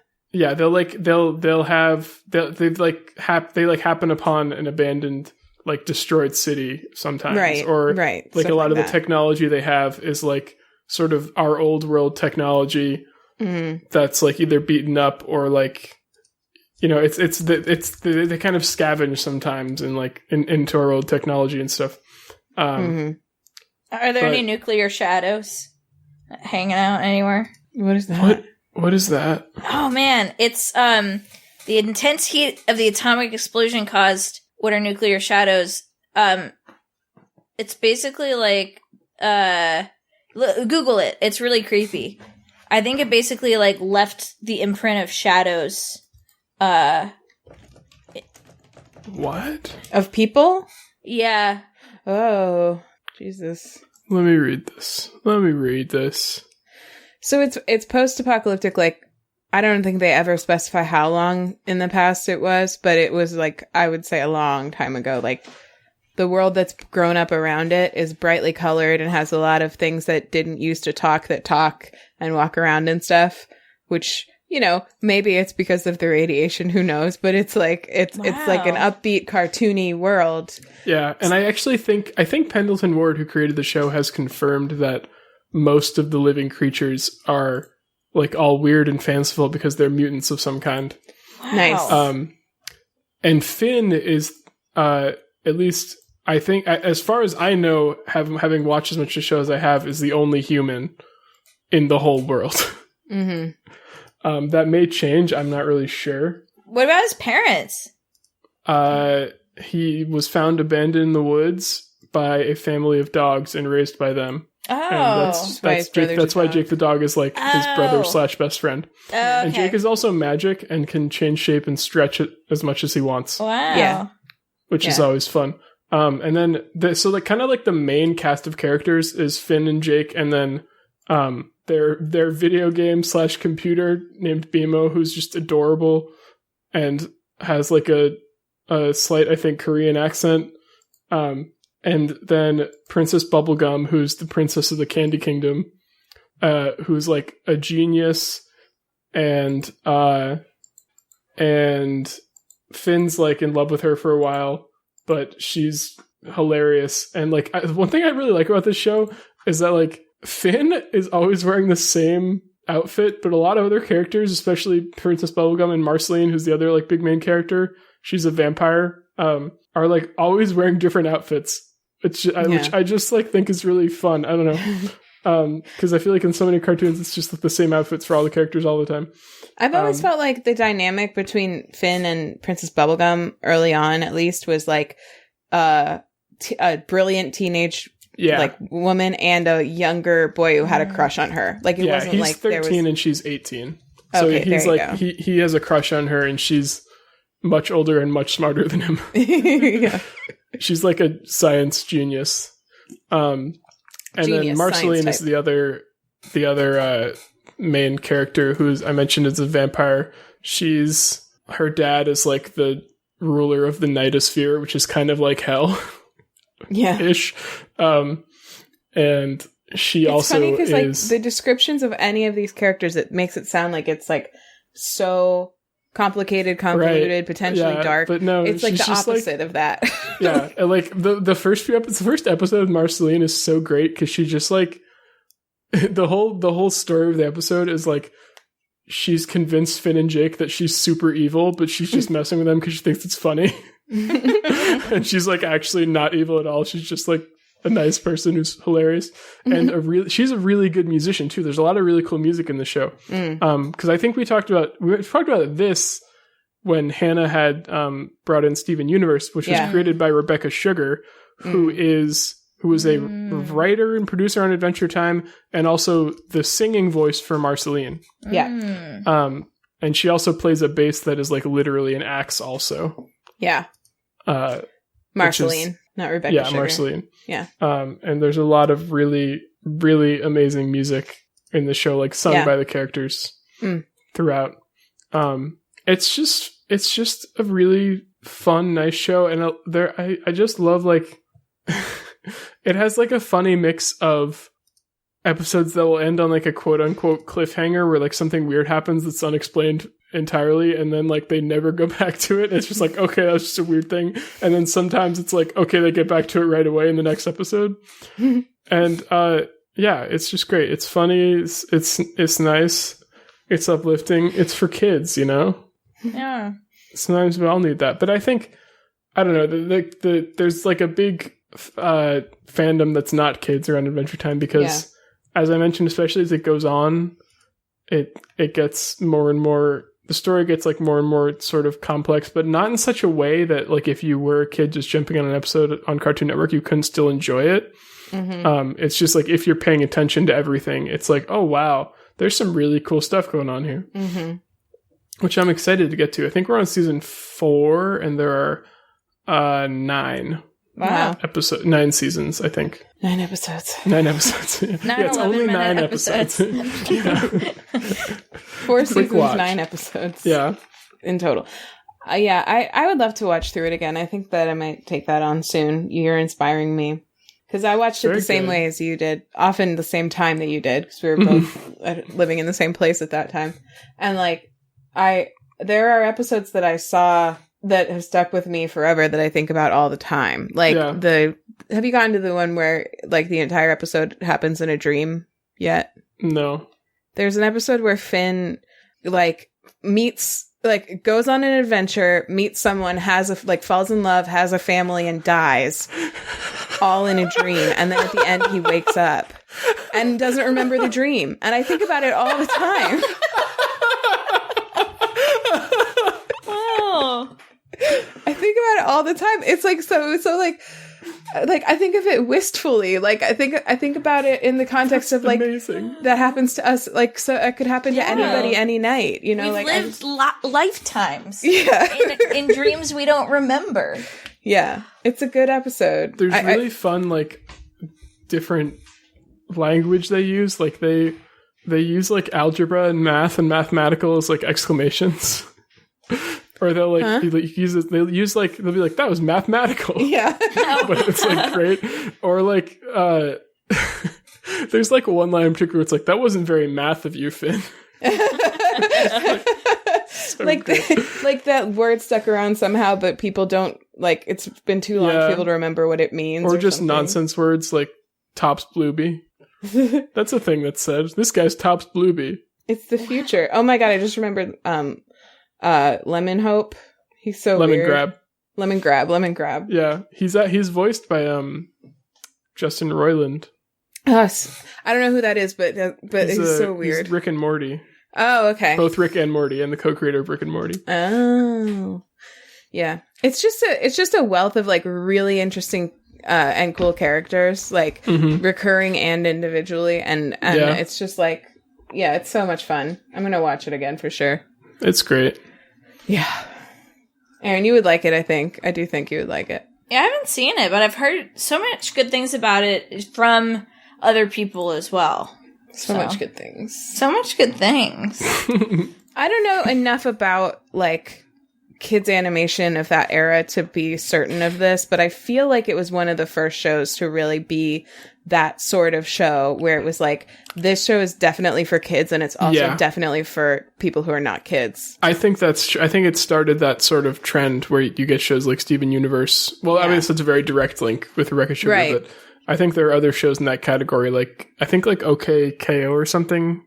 B: happen upon an abandoned, like destroyed city sometimes, or like a lot of the technology they have is like sort of our old world technology that's like either beaten up or like, they kind of scavenge sometimes and like into our old technology and stuff.
C: Are there any nuclear shadows hanging out anywhere?
B: What is that?
A: What is that?
C: Oh man, it's the intense heat of the atomic explosion caused what are nuclear shadows. It's basically like Google it. It's really creepy. I think it basically like left the imprint of shadows.
A: What?
B: Of people?
C: Yeah.
B: Oh, Jesus.
A: Let me read this.
B: So it's post-apocalyptic, like, I don't think they ever specify how long in the past it was, but it was like, I would say a long time ago. Like, the world that's grown up around it is brightly colored and has a lot of things that didn't used to talk that talk and walk around and stuff, which, maybe it's because of the radiation, who knows, but it's like, it's like an upbeat, cartoony world.
A: Yeah. And I think Pendleton Ward, who created the show, has confirmed that most of the living creatures are like all weird and fanciful because they're mutants of some kind.
C: Wow.
B: Nice.
A: And Finn is, at least I think, as far as I know, having watched as much of the show as I have, is the only human in the whole world. That may change. I'm not really sure.
C: What about his parents?
A: he was found abandoned in the woods by a family of dogs and raised by them.
C: Oh,
A: and that's why Jake the dog is like his brother / best friend.
C: Okay.
A: And Jake is also magic and can change shape and stretch it as much as he wants.
C: Wow.
B: Yeah.
A: Which is always fun. And then so like kind of like the main cast of characters is Finn and Jake, and then their video game / computer named Bimo, who's just adorable and has like a slight, I think, Korean accent. And then Princess Bubblegum, who's the princess of the Candy Kingdom, who's like a genius, and Finn's like in love with her for a while, but she's hilarious. And like one thing I really like about this show is that like Finn is always wearing the same outfit, but a lot of other characters, especially Princess Bubblegum and Marceline, who's the other like big main character, she's a vampire, are like always wearing different outfits. Which I just like think is really fun. I don't know. Because I feel like in so many cartoons, it's just like the same outfits for all the characters all the time.
B: I've always felt like the dynamic between Finn and Princess Bubblegum early on, at least, was like a brilliant teenage like woman and a younger boy who had a crush on her. Like it wasn't
A: he's
B: like
A: 13 and she's 18. So
B: okay,
A: he's like he has a crush on her, and she's much older and much smarter than him.
B: Yeah.
A: She's like a science genius. And then Marceline is the other main character who's I mentioned is a vampire. Her dad is like the ruler of the Nightosphere, which is kind of like hell.
B: Yeah.
A: Ish. And she it's also funny because
B: like the descriptions of any of these characters, it makes it sound like it's like so complicated, convoluted, right. Potentially dark.
A: But no,
B: it's like the opposite of that.
A: Yeah, and like the first episode of Marceline is so great because she just like the whole story of the episode is like she's convinced Finn and Jake that she's super evil, but she's just messing with them because she thinks it's funny. And she's like actually not evil at all. She's just like a nice person who's hilarious, and she's a really good musician too. There's a lot of really cool music in the show. Because I think we talked about this when Hannah had brought in Steven Universe, which was created by Rebecca Sugar, who was a writer and producer on Adventure Time, and also the singing voice for Marceline.
B: Yeah.
A: And she also plays a bass that is like literally an axe also.
B: Yeah. Marceline. Not Rebecca Sugar.
A: Marceline.
B: Yeah.
A: And there's a lot of really, really amazing music in the show, like sung by the characters throughout. It's just a really fun, nice show. And I just love like, it has like a funny mix of episodes that will end on like a quote unquote cliffhanger where like something weird happens that's unexplained entirely, and then like they never go back to it. It's just like, okay, that's just a weird thing. And then sometimes it's like, okay, they get back to it right away in the next episode. And it's just great. It's funny. It's nice. It's uplifting. It's for kids, you know?
C: Yeah.
A: Sometimes we all need that. But I think, I don't know, there's like a big fandom that's not kids around Adventure Time because, as I mentioned, especially as it goes on, it gets more and more, the story gets like more and more sort of complex, but not in such a way that like if you were a kid just jumping on an episode on Cartoon Network, you couldn't still enjoy it. It's just like if you're paying attention to everything, it's like, oh wow, there's some really cool stuff going on here, which I'm excited to get to. I think we're on season 4 and there are 9.
B: Wow.
A: 9 seasons, I think.
B: 9 episodes.
A: 9 episodes.
C: It's only 9 episodes.
B: 4 seasons, watch. 9 episodes.
A: Yeah.
B: In total. I would love to watch through it again. I think that I might take that on soon. You're inspiring me. Because I watched it the same way as you did. Often the same time that you did. Because we were both living in the same place at that time. And like, there are episodes that I saw that have stuck with me forever that I think about all the time. Like have you gotten to the one where like the entire episode happens in a dream yet?
A: No.
B: There's an episode where Finn like goes on an adventure, meets someone, falls in love, has a family, and dies all in a dream. And then at the end he wakes up and doesn't remember the dream. And I think about it all the time. I think about it all the time. It's like so like I think of it wistfully. Like I think about it in the context of like
A: amazing.
B: That happens to us. Like so it could happen to anybody any night. You know,
C: We've
B: like
C: lived lifetimes.
B: Yeah,
C: in dreams we don't remember.
B: Yeah, it's a good episode.
A: There's really fun like different language they use. Like they use like algebra and math and mathematical as like exclamations. Or they'll like use it. They'll be like, that was mathematical.
B: Yeah.
A: But it's like great. Or like there's like one line in particular where it's like, that wasn't very math of you, Finn.
B: Like that word stuck around somehow, but people don't like it's been too long for people to remember what it means.
A: Or just
B: something.
A: nonsense words like Tops Blueby. That's a thing that's said. This guy's Tops Blueby.
B: It's the future. Oh my god, I just remembered Lemon Hope. He's so
A: Lemon
B: weird.
A: Grab.
B: Lemon Grab.
A: Yeah. He's voiced by Justin Roiland.
B: Us. I don't know who that is, but he's so weird.
A: He's Rick and Morty.
B: Oh, okay.
A: Both Rick and Morty, and the co-creator of Rick and Morty.
B: Oh. Yeah. It's just a wealth of like really interesting and cool characters, like recurring and individually, and it's just like it's so much fun. I'm gonna watch it again for sure.
A: It's great.
B: Yeah. Erin, you would like it, I think. I do think you would like it.
C: Yeah, I haven't seen it, but I've heard so much good things about it from other people as well.
B: So much good things.
C: So much good things.
B: I don't know enough about, like, kids animation of that era to be certain of this, but I feel like it was one of the first shows to really be that sort of show where it was like, this show is definitely for kids and it's also definitely for people who are not kids.
A: I think that's true. I think it started that sort of trend where you get shows like Steven Universe. Well, I mean, it's such a very direct link with Rebecca Sugar,
B: right.
A: But I think there are other shows in that category, like, I think like OK KO or something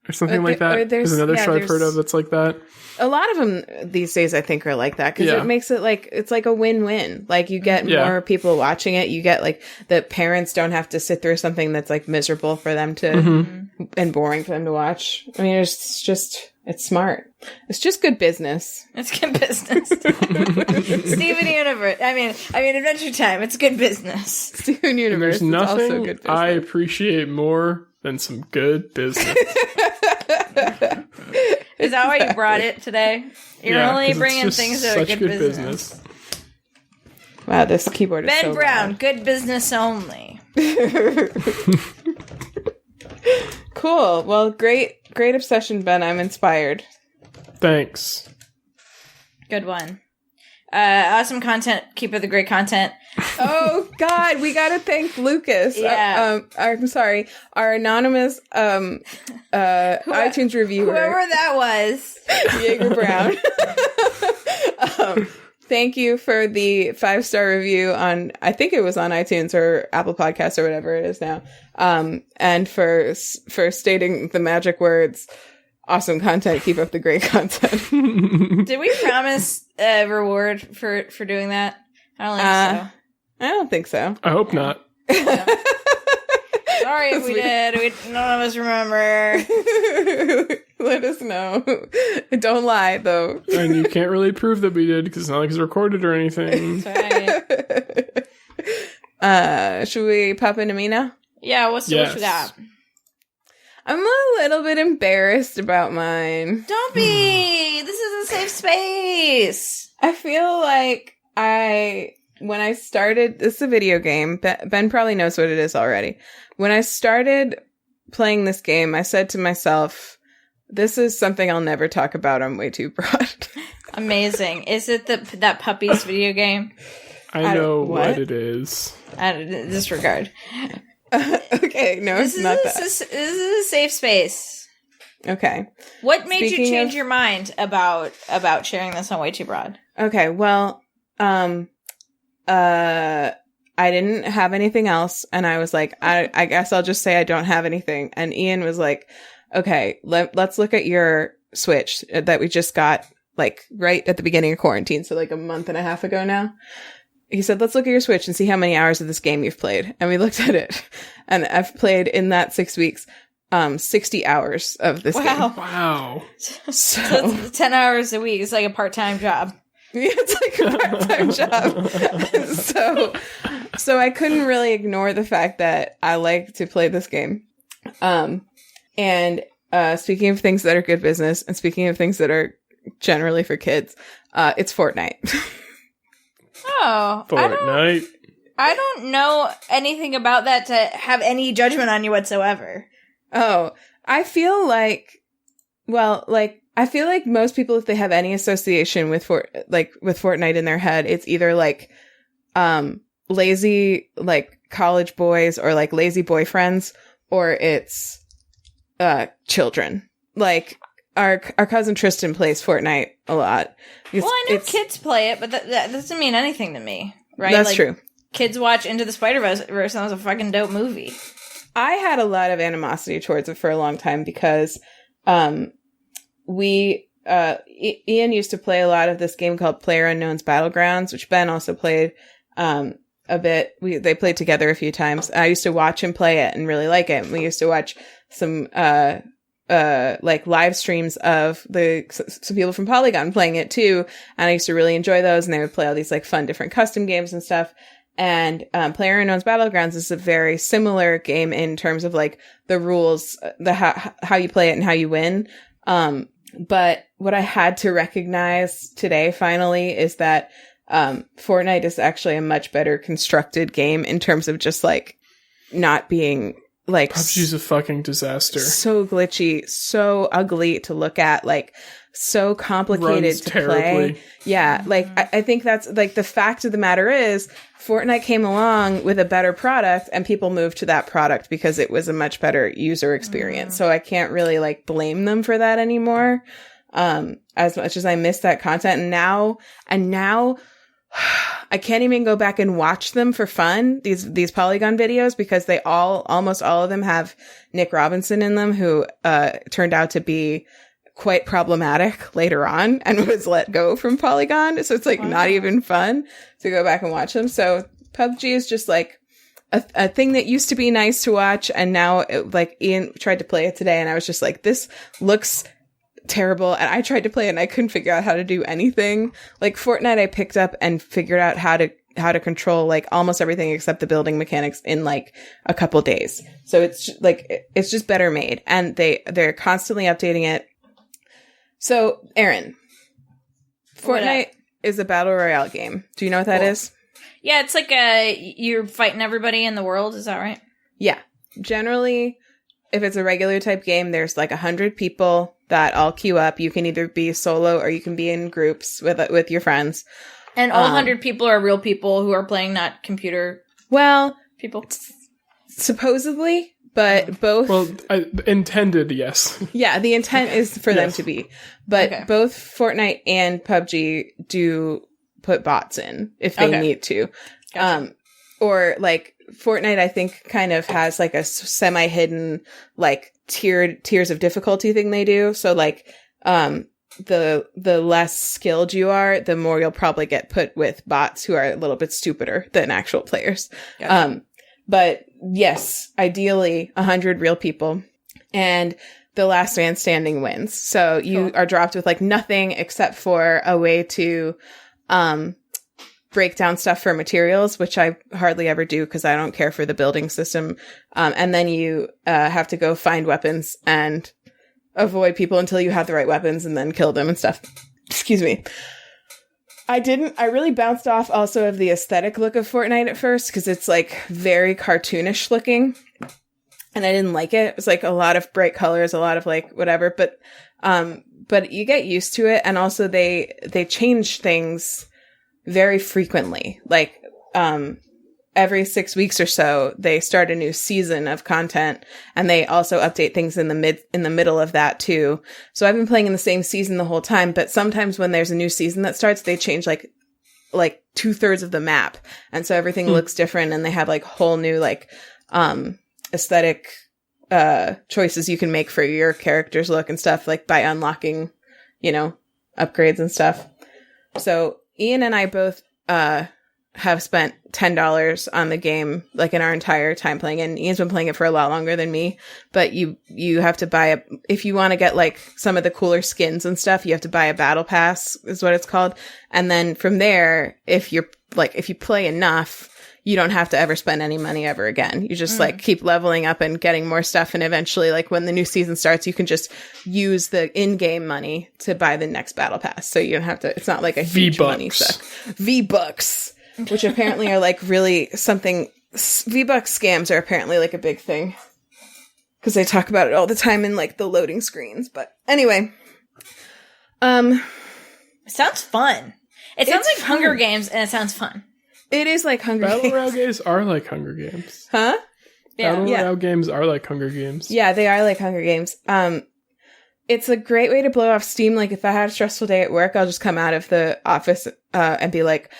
A: like that. There's another show I've heard of that's like that.
B: A lot of them these days, I think, are like that because it makes it like it's like a win-win. Like you get more people watching it. You get like the parents don't have to sit through something that's like miserable for them to and boring for them to watch. I mean, it's smart. It's just good business.
C: It's good business. Steven Universe. I mean, Adventure Time. It's good business.
B: Steven Universe.
A: There's nothing
B: also good business.
A: I appreciate more than some good business.
C: Is that why you brought it today? You're only bringing things that are good business.
B: Wow, this keyboard is
C: Ben
B: so
C: Brown,
B: loud.
C: good business only.
B: Cool. Well, great obsession, Ben. I'm inspired.
A: Thanks.
C: Good one. Awesome content. Keep up the great content.
B: Oh God, we gotta thank Lucas.
C: Yeah.
B: I'm sorry, our anonymous iTunes reviewer,
C: Whoever that was,
B: Jaeger Brown. Thank you for the 5-star review on, I think it was on iTunes or Apple Podcasts or whatever it is now. And for stating the magic words, awesome content, keep up the great content.
C: Did we promise a reward for doing that? I don't think so.
B: I don't think so.
A: I hope not.
C: Sorry if we did. None of us remember.
B: Let us know. Don't lie, though.
A: And you can't really prove that we did because it's not like it's recorded or anything.
C: That's right.
B: Should we pop into me now?
C: Yeah, what you got?
B: I'm a little bit embarrassed about mine.
C: Don't be! This is a safe space!
B: I feel like when I started, this is a video game. Ben probably knows what it is already. When I started playing this game, I said to myself, this is something I'll never talk about on WayTooBroad.
C: Amazing. Is it that puppies video game?
A: I know what it is.
C: Disregard.
B: Okay, no, it's not that.
C: This is a safe space.
B: Okay.
C: What made you change your mind about sharing this on WayTooBroad?
B: Okay, well, I didn't have anything else, and I was like, I guess I'll just say I don't have anything. And Ian was like, okay, let's look at your Switch that we just got, like, right at the beginning of quarantine, so like a month and a half ago now. He said, let's look at your Switch and see how many hours of this game you've played. And we looked at it, and I've played in that 6 weeks 60 hours of this game.
A: Wow.
C: So 10 hours a week. It's like a part-time job.
B: It's like a part-time job. So I couldn't really ignore the fact that I like to play this game. And speaking of things that are good business, and speaking of things that are generally for kids, it's Fortnite.
C: Oh,
A: Fortnite.
C: I don't know anything about that to have any judgment on you whatsoever.
B: Oh, I feel like most people, if they have any association with Fortnite in their head, it's either like lazy like college boys or like lazy boyfriends, or it's children. Like our cousin Tristan plays Fortnite a lot.
C: Well, I know kids play it, but that doesn't mean anything to me, right?
B: That's
C: like,
B: true.
C: Kids watch Into the Spider-Verse, and that was a fucking dope movie.
B: I had a lot of animosity towards it for a long time because Ian used to play a lot of this game called PlayerUnknown's Battlegrounds, which Ben also played a bit. They played together a few times. I used to watch him play it and really like it. We used to watch some like live streams of some people from Polygon playing it too, and I used to really enjoy those. And they would play all these like fun different custom games and stuff. And PlayerUnknown's Battlegrounds is a very similar game in terms of like the rules, how you play it and how you win. But what I had to recognize today finally is that Fortnite is actually a much better constructed game in terms of just like not being like
A: PUBG's a fucking disaster.
B: So glitchy, so ugly to look at, like so complicated
A: Runs
B: to
A: terribly.
B: play. Yeah, like I think that's like the fact of the matter is Fortnite came along with a better product and people moved to that product because it was a much better user experience. So I can't really like blame them for that anymore. As much as I miss that content, and now I can't even go back and watch them for fun, these Polygon videos, because they almost all of them have Nick Robinson in them, who turned out to be quite problematic later on and was let go from Polygon. So it's like not even fun to go back and watch them. So PUBG is just like a thing that used to be nice to watch, and now like Ian tried to play it today and I was just like, this looks terrible, and I tried to play it and I couldn't figure out how to do anything. Like Fortnite, I picked up and figured out how to control like almost everything except the building mechanics in like a couple days. So it's it's just better made, and they're constantly updating it. So Erin, Fortnite is a battle royale game. Do you know what that is?
C: Yeah, it's like you're fighting everybody in the world. Is that right?
B: Yeah. Generally, if it's a regular type game, there's like 100 people that all queue up. You can either be solo or you can be in groups with your friends.
C: And all 100 people are real people who are playing, not computer people?
B: Supposedly, but both...
A: Well, intended, yes.
B: Yeah, the intent is for them to be. But both Fortnite and PUBG do put bots in if they need to. Gotcha. Or like Fortnite, I think, kind of has like a semi-hidden like tiers of difficulty thing they do. So like the less skilled you are, the more you'll probably get put with bots who are a little bit stupider than actual players. Gotcha. But yes, ideally 100 real people, and the last man standing wins. So you are dropped with like nothing except for a way to break down stuff for materials, which I hardly ever do because I don't care for the building system. And then you have to go find weapons and avoid people until you have the right weapons and then kill them and stuff. Excuse me. I really bounced off also of the aesthetic look of Fortnite at first because it's like very cartoonish looking. And I didn't like it. It was like a lot of bright colors, a lot of like whatever. But you get used to it. And also they change things very frequently. Like every 6 weeks or so, they start a new season of content, and they also update things in the middle of that too. So I've been playing in the same season the whole time, but sometimes when there's a new season that starts, they change like 2/3 of the map, and so everything looks different, and they have like whole new like aesthetic choices you can make for your character's look and stuff, like by unlocking, upgrades and stuff. So Ian and I both have spent $10 on the game, like in our entire time playing it. And Ian's been playing it for a lot longer than me, but you have to buy if you want to get like some of the cooler skins and stuff, you have to buy a battle pass is what it's called. And then from there, if you play enough, you don't have to ever spend any money ever again. You just like keep leveling up and getting more stuff. And eventually, like when the new season starts, you can just use the in-game money to buy the next battle pass. So you don't have to, it's not like a huge money suck. V-Bucks. Which apparently are like really something. V-Bucks scams are apparently like a big thing. Because they talk about it all the time in like the loading screens. But anyway.
C: It sounds fun. It sounds like
B: fun.
C: Hunger Games and it sounds fun.
B: It is like Hunger Games.
A: Battle Royale games are like Hunger Games.
B: Huh?
A: Battle Royale games are like Hunger Games.
B: Yeah, they are like Hunger Games. It's a great way to blow off steam. Like if I had a stressful day at work, I'll just come out of the office and be like,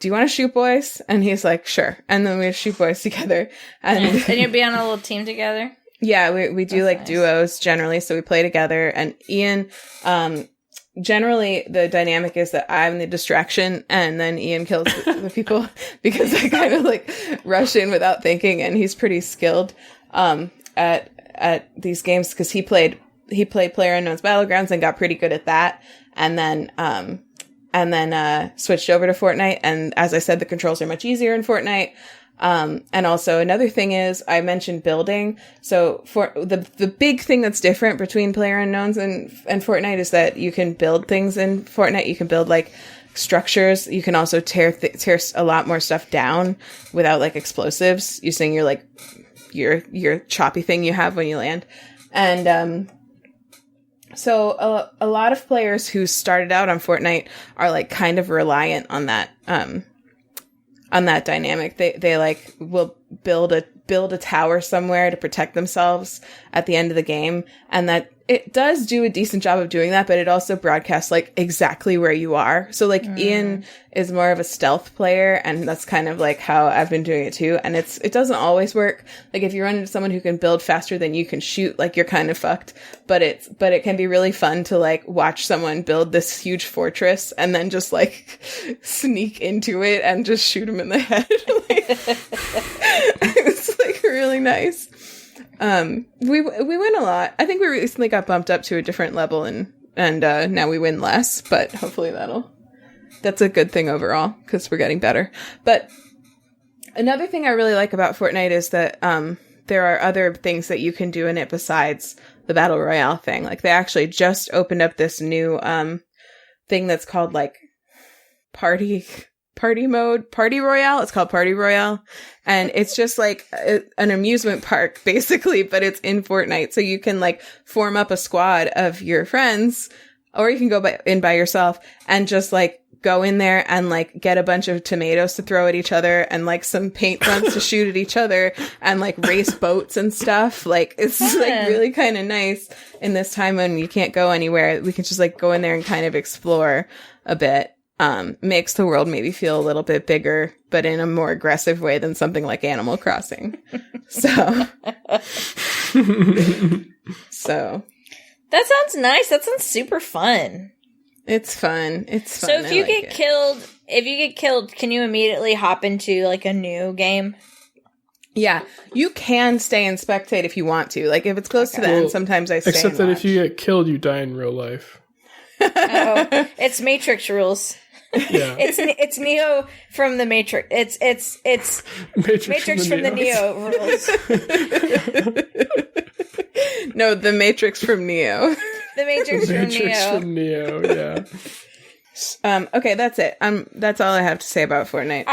B: do you want to shoot, boys? And he's like, sure. And then we shoot boys together. And
C: you'd be on a little team together?
B: Yeah, we do like
C: nice.
B: Duos generally. So we play together. And Ian, generally the dynamic is that I'm the distraction and then Ian kills the people because I kind of like rush in without thinking. And he's pretty skilled at these games because he played PlayerUnknown's Battlegrounds and got pretty good at that. And then switched over to Fortnite. And as I said, the controls are much easier in Fortnite. And also another thing is I mentioned building. So for the big thing that's different between PlayerUnknown's and Fortnite is that you can build things in Fortnite. You can build like structures. You can also tear a lot more stuff down without like explosives using your choppy thing you have when you land. And, so a lot of players who started out on Fortnite are like kind of reliant on that dynamic. They like will build a tower somewhere to protect themselves at the end of the game, and that it does do a decent job of doing that, but it also broadcasts like exactly where you are. So like Ian is more of a stealth player, and that's kind of like how I've been doing it too. And it doesn't always work. Like if you run into someone who can build faster than you can shoot, like you're kind of fucked. But it can be really fun to like watch someone build this huge fortress and then just like sneak into it and just shoot them in the head. It's like really nice. We win a lot. I think we recently got bumped up to a different level and now we win less, but hopefully that's a good thing overall because we're getting better. But another thing I really like about Fortnite is that, there are other things that you can do in it besides the Battle Royale thing. Like they actually just opened up this new, thing that's called like party royale. It's called Party Royale, and it's just like an amusement park basically, but it's in Fortnite. So you can like form up a squad of your friends, or you can go in by yourself and just like go in there and like get a bunch of tomatoes to throw at each other and like some paint guns to shoot at each other and like race boats and stuff. Like it's like really kind of nice in this time when you can't go anywhere. We can just like go in there and kind of explore a bit. Makes the world maybe feel a little bit bigger, but in a more aggressive way than something like Animal Crossing. So
C: that sounds nice. That sounds super fun.
B: It's fun. It's fun.
C: So if you get killed, can you immediately hop into like a new game?
B: Yeah, you can stay and spectate if you want to. Like if it's close to the end, sometimes I stay.
A: Except that if you get killed, you die in real life.
C: Oh, it's Matrix rules.
A: Yeah.
C: It's Neo from the Matrix. It's Matrix from the Neo rules.
B: No, the Matrix from Neo.
C: The Matrix
A: from Neo, yeah.
B: Okay, that's it. That's all I have to say about Fortnite.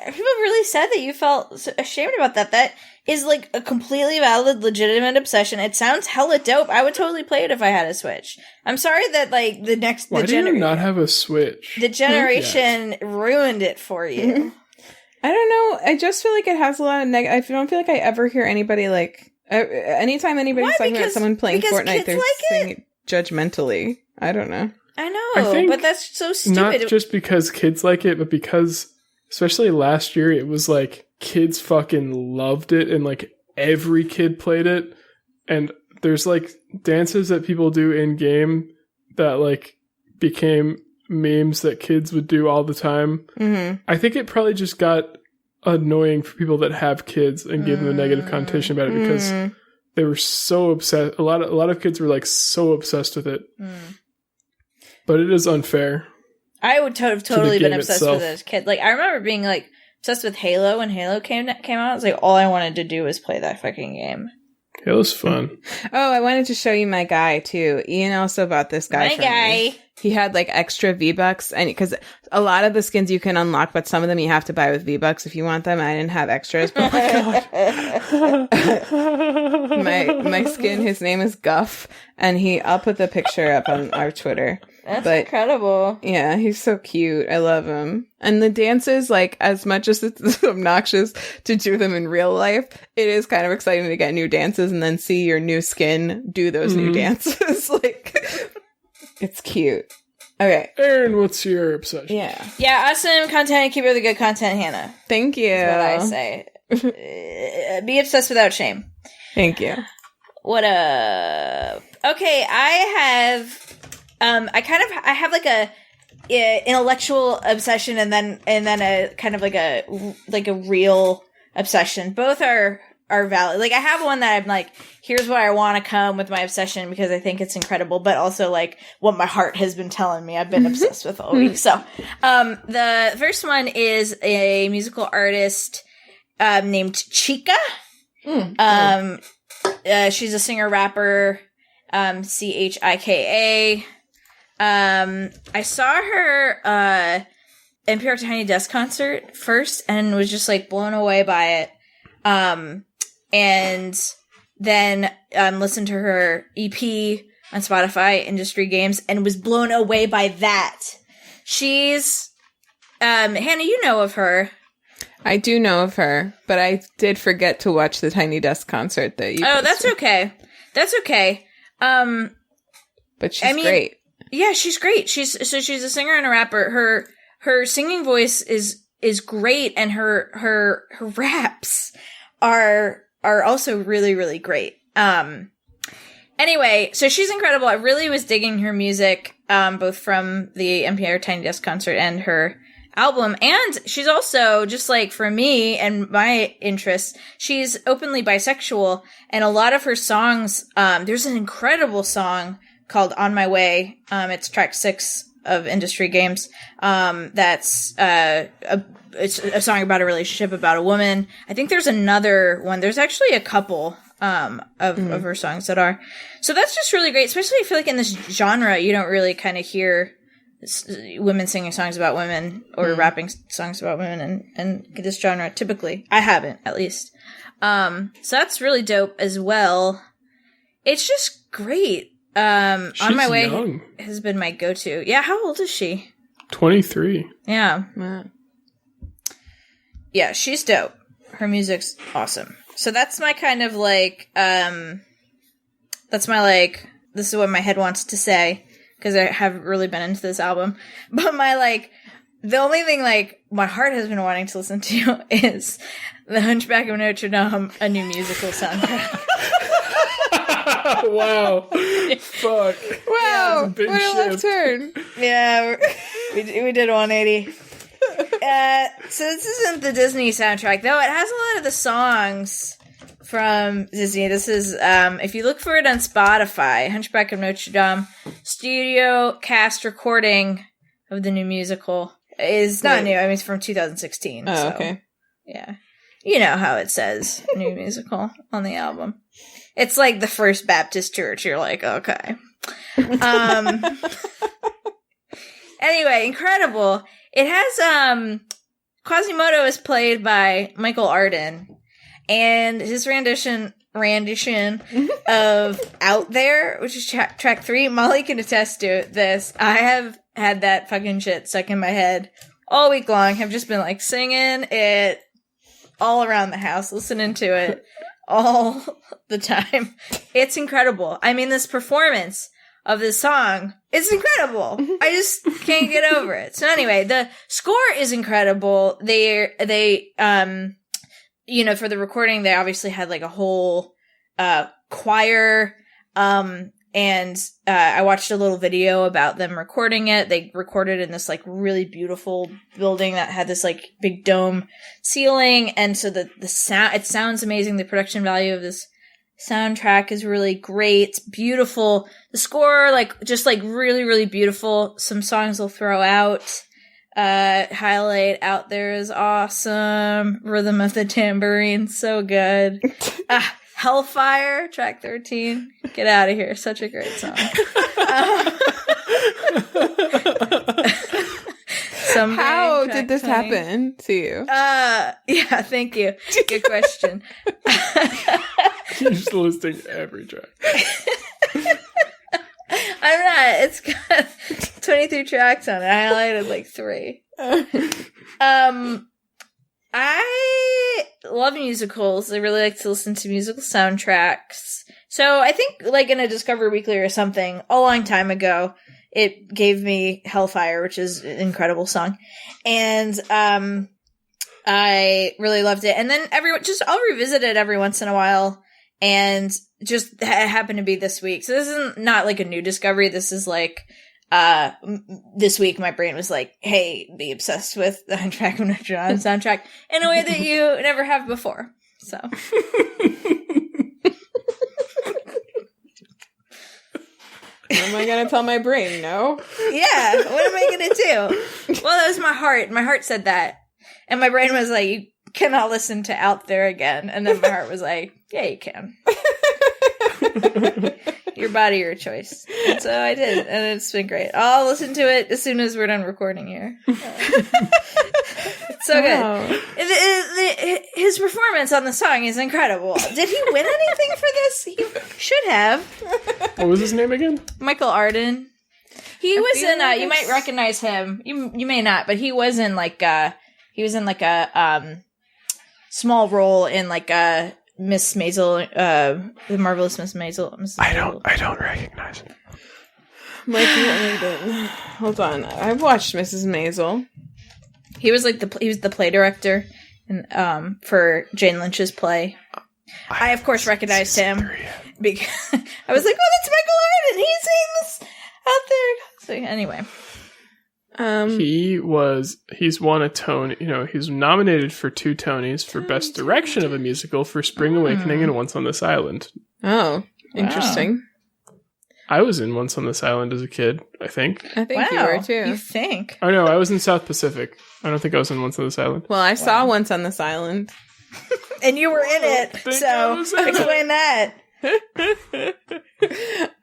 C: People really said that you felt ashamed about that. That is like a completely valid, legitimate obsession. It sounds hella dope. I would totally play it if I had a Switch. I'm sorry that like
A: Why do you not have a Switch?
C: The generation ruined it for you.
B: I don't know. I just feel like it has a lot of I don't feel like I ever hear anybody like anytime anybody's talking about someone playing Fortnite, they're saying it judgmentally. I don't know.
C: I know, but that's so stupid.
A: Not just because kids like it, but because, especially last year, it was like kids fucking loved it, and like every kid played it. And there's like dances that people do in game that like became memes that kids would do all the time.
B: Mm-hmm.
A: I think it probably just got annoying for people that have kids and give them a negative connotation about it because they were so obsessed. A lot of kids were like so obsessed with it. But it is unfair.
C: I would have totally been obsessed
A: itself.
C: with it as a kid. Like, I remember being like obsessed with Halo when Halo came out. It's like all I wanted to do was play that fucking game.
A: Halo's fun.
B: Oh, I wanted to show you my guy too. Ian also bought this guy.
C: My
B: for
C: guy.
B: me. He had like extra V-Bucks, and because a lot of the skins you can unlock, but some of them you have to buy with V-Bucks if you want them. I didn't have extras. But oh my god, my skin. His name is Guff, and I'll put the picture up on our Twitter.
C: That's incredible.
B: Yeah, he's so cute. I love him. And the dances, like, as much as it's obnoxious to do them in real life, it is kind of exciting to get new dances and then see your new skin do those new dances. Like, it's cute. Okay.
A: Erin, what's your obsession?
B: Yeah.
C: Yeah, awesome content. Keep up the good content, Hannah.
B: Thank you.
C: That's what I say. Be obsessed without shame.
B: Thank you.
C: What up? Okay, I have like a intellectual obsession and then a kind of like a real obsession. Both are valid. Like, I have one that I'm like, here's where I want to come with my obsession because I think it's incredible, but also like what my heart has been telling me I've been obsessed with all week. So, the first one is a musical artist named Chika. She's a singer rapper, Chika. I saw her NPR Tiny Desk concert first and was just like blown away by it. And then listened to her EP on Spotify, Industry Games, and was blown away by that. She's Hannah, you know of her.
B: I do know of her, but I did forget to watch the Tiny Desk concert that you posted.
C: That's okay. That's okay.
B: But she's great.
C: Yeah, she's great. She's a singer and a rapper. Her singing voice is great, and her raps are also really, really great. Anyway, so she's incredible. I really was digging her music, both from the NPR Tiny Desk concert and her album. And she's also, just like for me and my interests, she's openly bisexual, and a lot of her songs, there's an incredible song called On My Way. It's track 6 of Industry Games. That's it's a song about a relationship about a woman. I think there's another one. There's actually a couple of her songs that are. So that's just really great. Especially I feel like in this genre, you don't really kind of hear women singing songs about women or rapping songs about women and this genre. Typically, I haven't, at least. So that's really dope as well. It's just great. On My Way
A: young.
C: Has been my go-to. Yeah, how old is she?
A: 23.
C: Yeah. Yeah, she's dope. Her music's awesome. So that's my kind of like, that's my like, this is what my head wants to say, because I haven't really been into this album. But my like, the only thing like my heart has been wanting to listen to is the Hunchback of Notre Dame, a new musical soundtrack.
A: Wow. Fuck.
B: Wow.
A: Big
B: What a left
A: shift.
B: turn.
C: Yeah, we did 180. So this isn't the Disney soundtrack, though it has a lot of the songs from Disney. This is, if you look for it on Spotify, Hunchback of Notre Dame, studio cast recording of the new musical. Is not new, I mean, it's from 2016.
B: Oh,
C: so,
B: okay.
C: Yeah. You know how it says new musical on the album. It's like the First Baptist Church. You're like, okay. Anyway, incredible. It has, Quasimodo is played by Michael Arden, and his rendition of Out There, which is track 3, Molly can attest to this. I have had that fucking shit stuck in my head all week long. I've just been like singing it all around the house, listening to it all the time. It's incredible. I mean, this performance of this song is incredible. I just can't get over it. So anyway, the score is incredible. They you know, for the recording, they obviously had like a whole choir, and And I watched a little video about them recording it. They recorded in this like really beautiful building that had this like big dome ceiling. And so the sound, it sounds amazing. The production value of this soundtrack is really great. It's beautiful. The score, like, just like really, really beautiful. Some songs will throw out. Highlight Out There is awesome. Rhythm of the Tambourine, so good. Hellfire, track 13. Get out of here. Such a great song.
B: How did this happen to you?
C: Yeah, thank you. Good question.
A: You're just listing every track.
C: I'm not. It's got 23 tracks on it. I highlighted like 3. I love musicals. I really like to listen to musical soundtracks. So I think like in a Discover Weekly or something a long time ago, it gave me Hellfire, which is an incredible song. And I really loved it. And then I'll revisit it every once in a while. And just it happened to be this week. So this is not like a new discovery. This is like this week my brain was like, hey, be obsessed with the Hunchback of Notre soundtrack in a way that you never have before. So
B: What am I gonna tell my brain? No?
C: Yeah, what am I gonna do? Well, that was my heart. My heart said that. And my brain was like, you cannot listen to Out There again. And then my heart was like, yeah, you can. Your body, your choice. And so I did, and it's been great. I'll listen to it as soon as we're done recording here. It's so good. His performance on the song is incredible. Did he win anything for this? He should have.
A: What was his name again?
C: Michael Arden. He was in. You might recognize him. You may not, but he was in like a small role in like a Miss Maisel, the Marvelous Miss Maisel.
A: I don't recognize him.
B: Michael, hold on. I've watched Mrs. Maisel.
C: He was like he was the play director for Jane Lynch's play. I of course recognized him because I was like, "Oh, that's Michael Arden. He's saying this Out There." So anyway.
A: He's won a Tony, he's nominated for 2 Tonys for Best Direction of a Musical for Spring Awakening and Once on This Island.
B: Oh, interesting.
A: I was in Once on This Island as a kid, I think.
B: I think you were too.
C: You think?
A: Oh no, I was in South Pacific. I don't think I was in Once on This Island.
B: Well, I saw Once on This Island.
C: And you were in it, so explain that.
B: I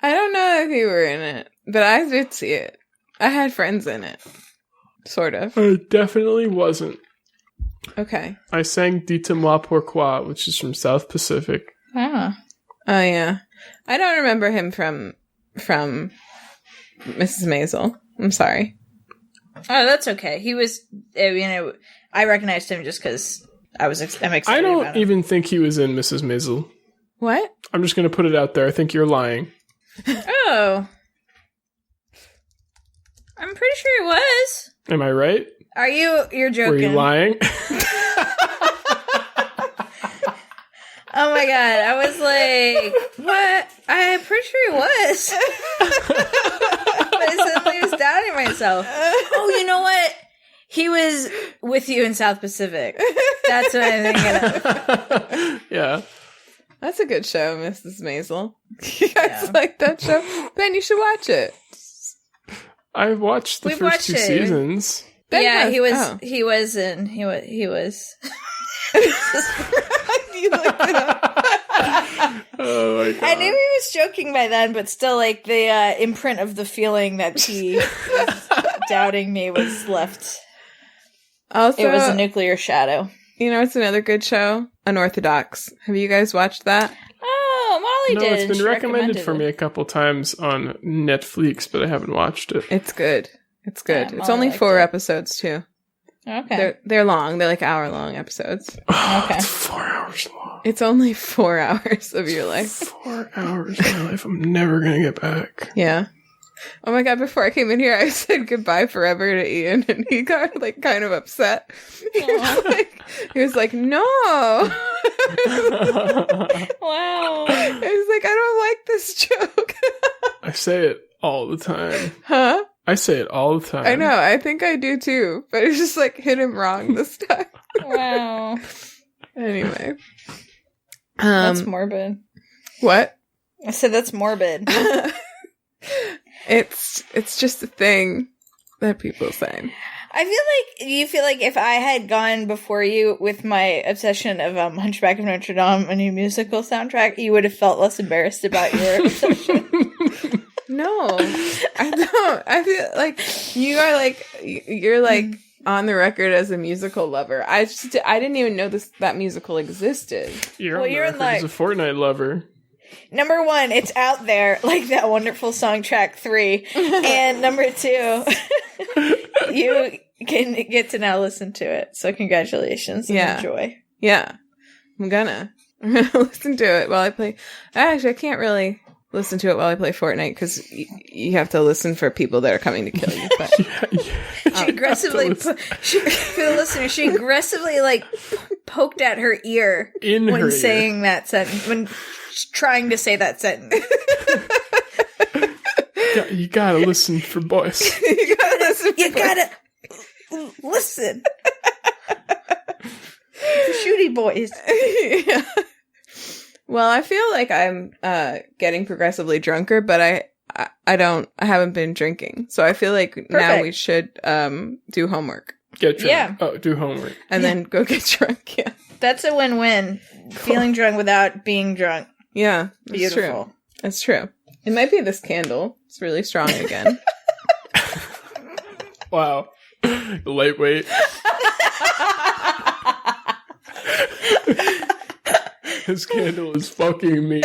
B: don't know if you were in it, but I did see it. I had friends in it. Sort of.
A: I definitely wasn't.
B: Okay.
A: I sang Dites-moi pourquoi, which is from South Pacific.
C: Ah.
B: Oh, yeah. I don't remember him from Mrs. Maisel. I'm sorry.
C: Oh, that's okay. He was, I recognized him just because I'm excited
A: I don't
C: about him.
A: even think he was in Mrs. Maisel.
B: What?
A: I'm just going to put it out there. I think you're lying.
C: Oh. I'm pretty sure he was.
A: Am I right?
C: You're joking.
A: Were you lying?
C: Oh my god, I was like, what? I'm pretty sure he was. But I suddenly was doubting myself. Oh, you know what? He was with you in South Pacific. That's what I'm thinking of.
A: Yeah.
B: That's a good show, Mrs. Maisel. You guys like that show? Ben, you should watch it.
A: I've watched the first 2 seasons.
B: Ben
C: yeah,
B: has,
C: he was.
B: oh.
C: He was.
B: You looked it up.
A: Oh my god.
C: I knew he was joking by then, but still, like, the imprint of the feeling that he was doubting me was left.
B: Also,
C: it was a nuclear shadow.
B: You know, it's another good show, Unorthodox. Have you guys watched that?
C: Oh, Molly did.
A: It's been recommended for me
C: it.
A: a couple times on Netflix, but I haven't watched it.
B: It's good. It's good.
C: Yeah,
B: it's
C: Molly
B: only
C: liked
B: 4
C: it.
B: episodes too.
C: Okay.
B: They're long. They're like hour-long episodes.
A: Oh,
C: Okay.
A: it's 4 hours long.
B: It's only 4 hours of your life.
A: 4 hours of my life I'm never going to get back.
B: Yeah. Oh my god, before I came in here, I said goodbye forever to Ian, and he got, like, kind of upset. He was like, no!
C: Wow.
B: I was like, I don't like this joke.
A: say it all the time.
B: Huh?
A: I say it all the time.
B: I know. I think I do too. But it's just like hit him wrong this time.
C: Wow.
B: Anyway.
C: That's morbid.
B: What?
C: I said that's morbid.
B: It's just a thing that people say.
C: You feel like if I had gone before you with my obsession of Hunchback of Notre Dame, a new musical soundtrack, you would have felt less embarrassed about your obsession.
B: No, I don't. I feel like you're like on the record as a musical lover. I didn't even know that musical existed.
A: You're as a Fortnite lover.
C: Number one, it's out there, like that wonderful song track 3. And number 2, you can get to now listen to it. So congratulations and enjoy.
B: Yeah. I'm gonna listen to it while I play. Actually, I can't really listen to it while I play Fortnite because you have to listen for people that are coming to kill you. But
C: she aggressively, for the listener, she aggressively like poked at her ear when saying that sentence, when trying to say that sentence.
A: You gotta listen for boys.
C: You gotta listen. For shooty boys.
B: Yeah. Well, I feel like I'm getting progressively drunker, but I haven't been drinking. So I feel like now we should do homework.
A: Get drunk.
C: Yeah.
A: Oh, do homework.
B: And then go get drunk. Yeah.
C: That's a win-win. Feeling drunk without being drunk.
B: Yeah.
C: Beautiful.
B: It's true. It might be this candle. It's really strong again.
A: Wow. Lightweight. This candle is fucking me.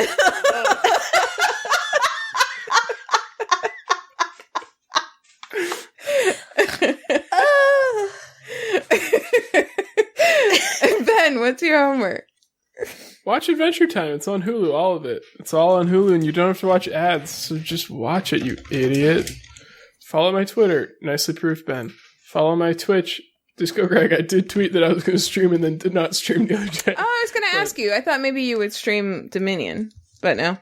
B: Ben, what's your homework?
A: Watch Adventure Time. It's on Hulu, all of it. It's all on Hulu, and you don't have to watch ads, so just watch it, you idiot. Follow my Twitter, Nicely Proof Ben. Follow my Twitch, Disco Greg. I did tweet that I was going to stream and then did not stream the other day.
B: Oh, I was going to ask you. I thought maybe you would stream Dominion, but no.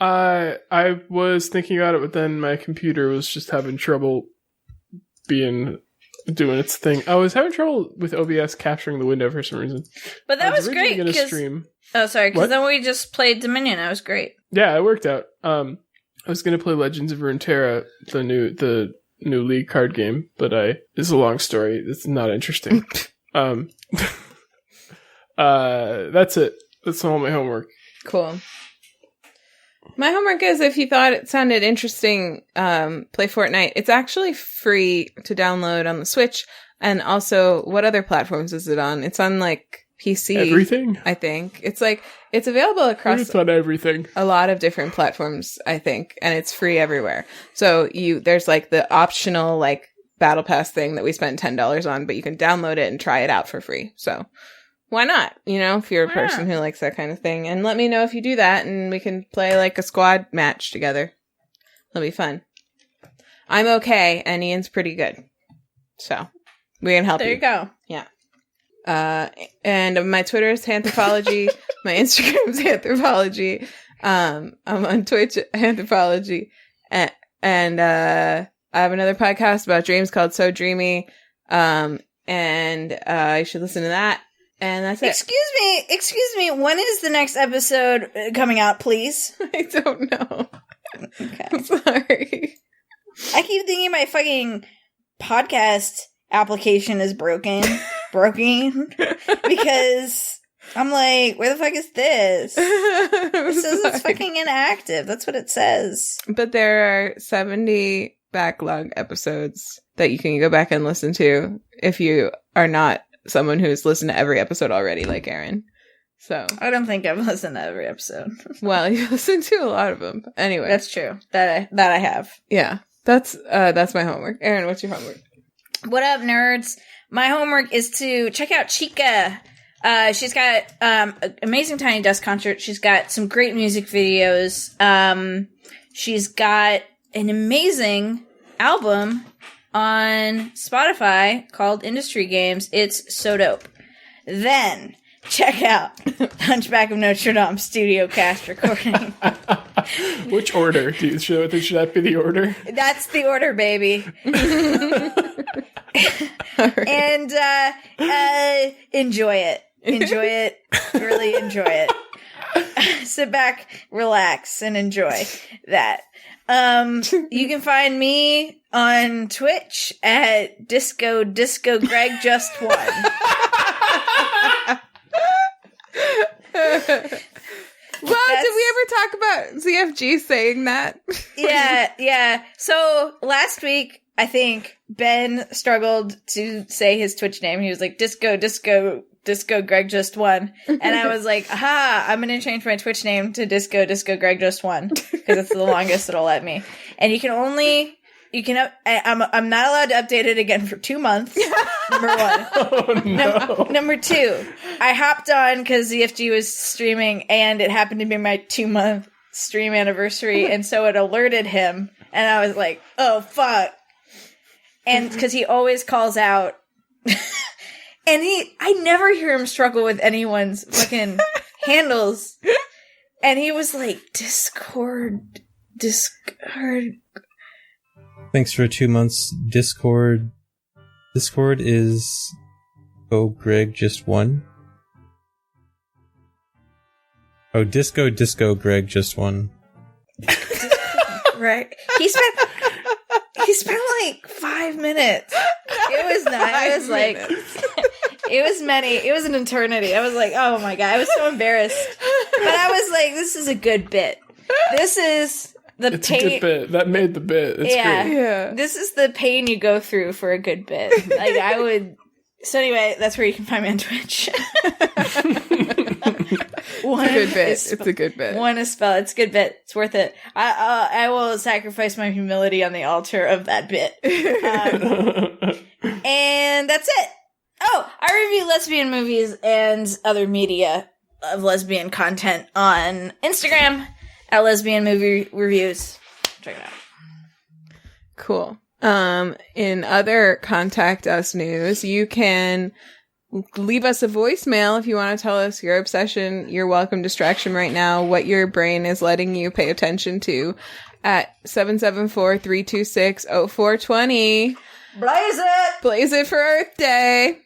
A: I was thinking about it, but then my computer was just having trouble doing its thing. I was having trouble with OBS capturing the window for some reason.
C: But that was great.
A: Gonna stream.
C: Oh, sorry, because then we just played Dominion. That was great. Yeah,
A: it worked out. I was going to play Legends of Runeterra, the new League card game, but it's a long story. It's not interesting. That's it. That's all my homework.
B: Cool. My homework is, if you thought it sounded interesting, play Fortnite. It's actually free to download on the Switch. And also, what other platforms is it on? It's on, like, PC.
A: Everything?
B: I think. It's available across
A: it's on everything.
B: A lot of different platforms, I think. And it's free everywhere. So there's, like, the optional, like, Battle Pass thing that we spent $10 on, but you can download it and try it out for free. So why not? If you're a person who likes that kind of thing. And let me know if you do that, and we can play like a squad match together. It'll be fun. I'm okay, and Ian's pretty good. So we can help you.
C: There you go.
B: Yeah. And my Twitter is Anthropology. My Instagram is Anthropology. I'm on Twitch at Anthropology. And I have another podcast about dreams called So Dreamy. And you should listen to that. And that's it.
C: Excuse me. When is the next episode coming out, please?
B: I don't know.
C: Okay.
B: I'm sorry.
C: I keep thinking my fucking podcast application is broken. Because I'm like, where the fuck is this? It says it's fucking inactive. That's what it says.
B: But there are 70 backlog episodes that you can go back and listen to if you are not someone who's listened to every episode already, like Erin. So
C: I don't think I've listened to every episode.
B: Well, you listen to a lot of them. Anyway,
C: that's true. That I have.
B: Yeah, that's my homework. Erin, what's your homework?
C: What up, nerds? My homework is to check out Chika. She's got an amazing Tiny Desk concert. She's got some great music videos. She's got an amazing album on Spotify called Industry Games. It's so dope. Then check out Hunchback of Notre Dame studio cast recording.
A: Which order? Should that be the order?
C: That's the order, baby. And enjoy it. Enjoy it. Really enjoy it. Sit back, relax, and enjoy that. You can find me on Twitch at Disco Greg Just One.
B: Well, did we ever talk about ZFG saying that?
C: Yeah. So last week, I think Ben struggled to say his Twitch name. He was like, Disco Greg Just One. And I was like, aha, I'm going to change my Twitch name to Disco Greg Just One. Because it's the longest it'll let me. And I'm not allowed to update it again for 2 months. Number one.
A: Oh, no.
C: Number two, I hopped on because ZFG was streaming and it happened to be my 2-month stream anniversary. And so it alerted him. And I was like, oh, fuck. And because he always calls out. And I never hear him struggle with anyone's fucking handles. And he was like, Discord.
D: Thanks for 2 months, Discord. Discord is Greg Just One. Oh, Disco Greg Just One.
C: Right. He spent like 5 minutes. It was not. It was like it was an eternity. I was like, oh my god, I was so embarrassed. But I was like, this is a good bit. This is the
A: It's
C: pain.
A: a good bit. That made the bit. It's great.
B: Yeah.
C: This is the pain you go through for a good bit. Like I would. So anyway, that's where you can find me on Twitch.
B: It's a good bit.
C: One is spell. It's a good bit. It's worth it. I will sacrifice my humility on the altar of that bit. And that's it. Oh, I review lesbian movies and other media of lesbian content on Instagram at Lesbian Movie Reviews. Check it out.
B: Cool. In other Contact Us news, you can leave us a voicemail if you want to tell us your obsession, your welcome distraction right now, what your brain is letting you pay attention to at 774-326-0420. Blaze it for Earth Day.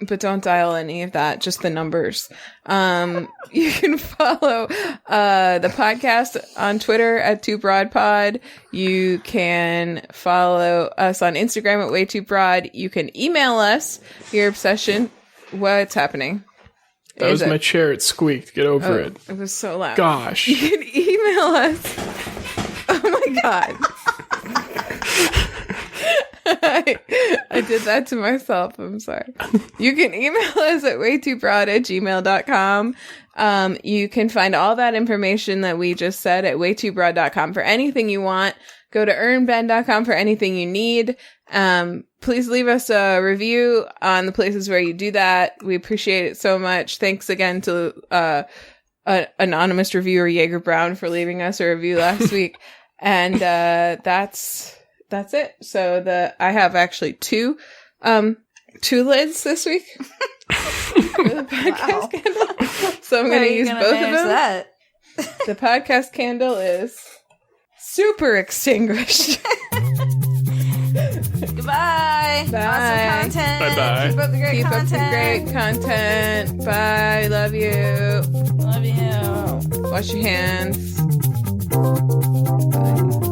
B: But don't dial any of that, just the numbers. You can follow the podcast on Twitter at WayTooBroadPod. You can follow us on Instagram at WayTooBroad. You can email us your obsession. What's happening?
A: That was my chair. It squeaked. Get over it.
B: It was so loud.
A: Gosh.
B: You can email us. Oh my god. I did that to myself. I'm sorry. You can email us at waytoobroad@gmail.com. You can find all that information that we just said at waytoobroad.com for anything you want. Go to earnben.com for anything you need. Please leave us a review on the places where you do that. We appreciate it so much. Thanks again to anonymous reviewer Jaeger Brown for leaving us a review last week. And that's it. So I have actually two lids this week for the podcast candle. So I'm going to use both of them.
C: That?
B: The podcast candle is super extinguished.
C: Goodbye.
B: Bye.
C: Awesome content.
A: Bye-bye.
C: Keep up the great
B: Keep
C: content.
B: up the great content. Bye. Love you.
C: Love you.
B: Wash your hands. Bye.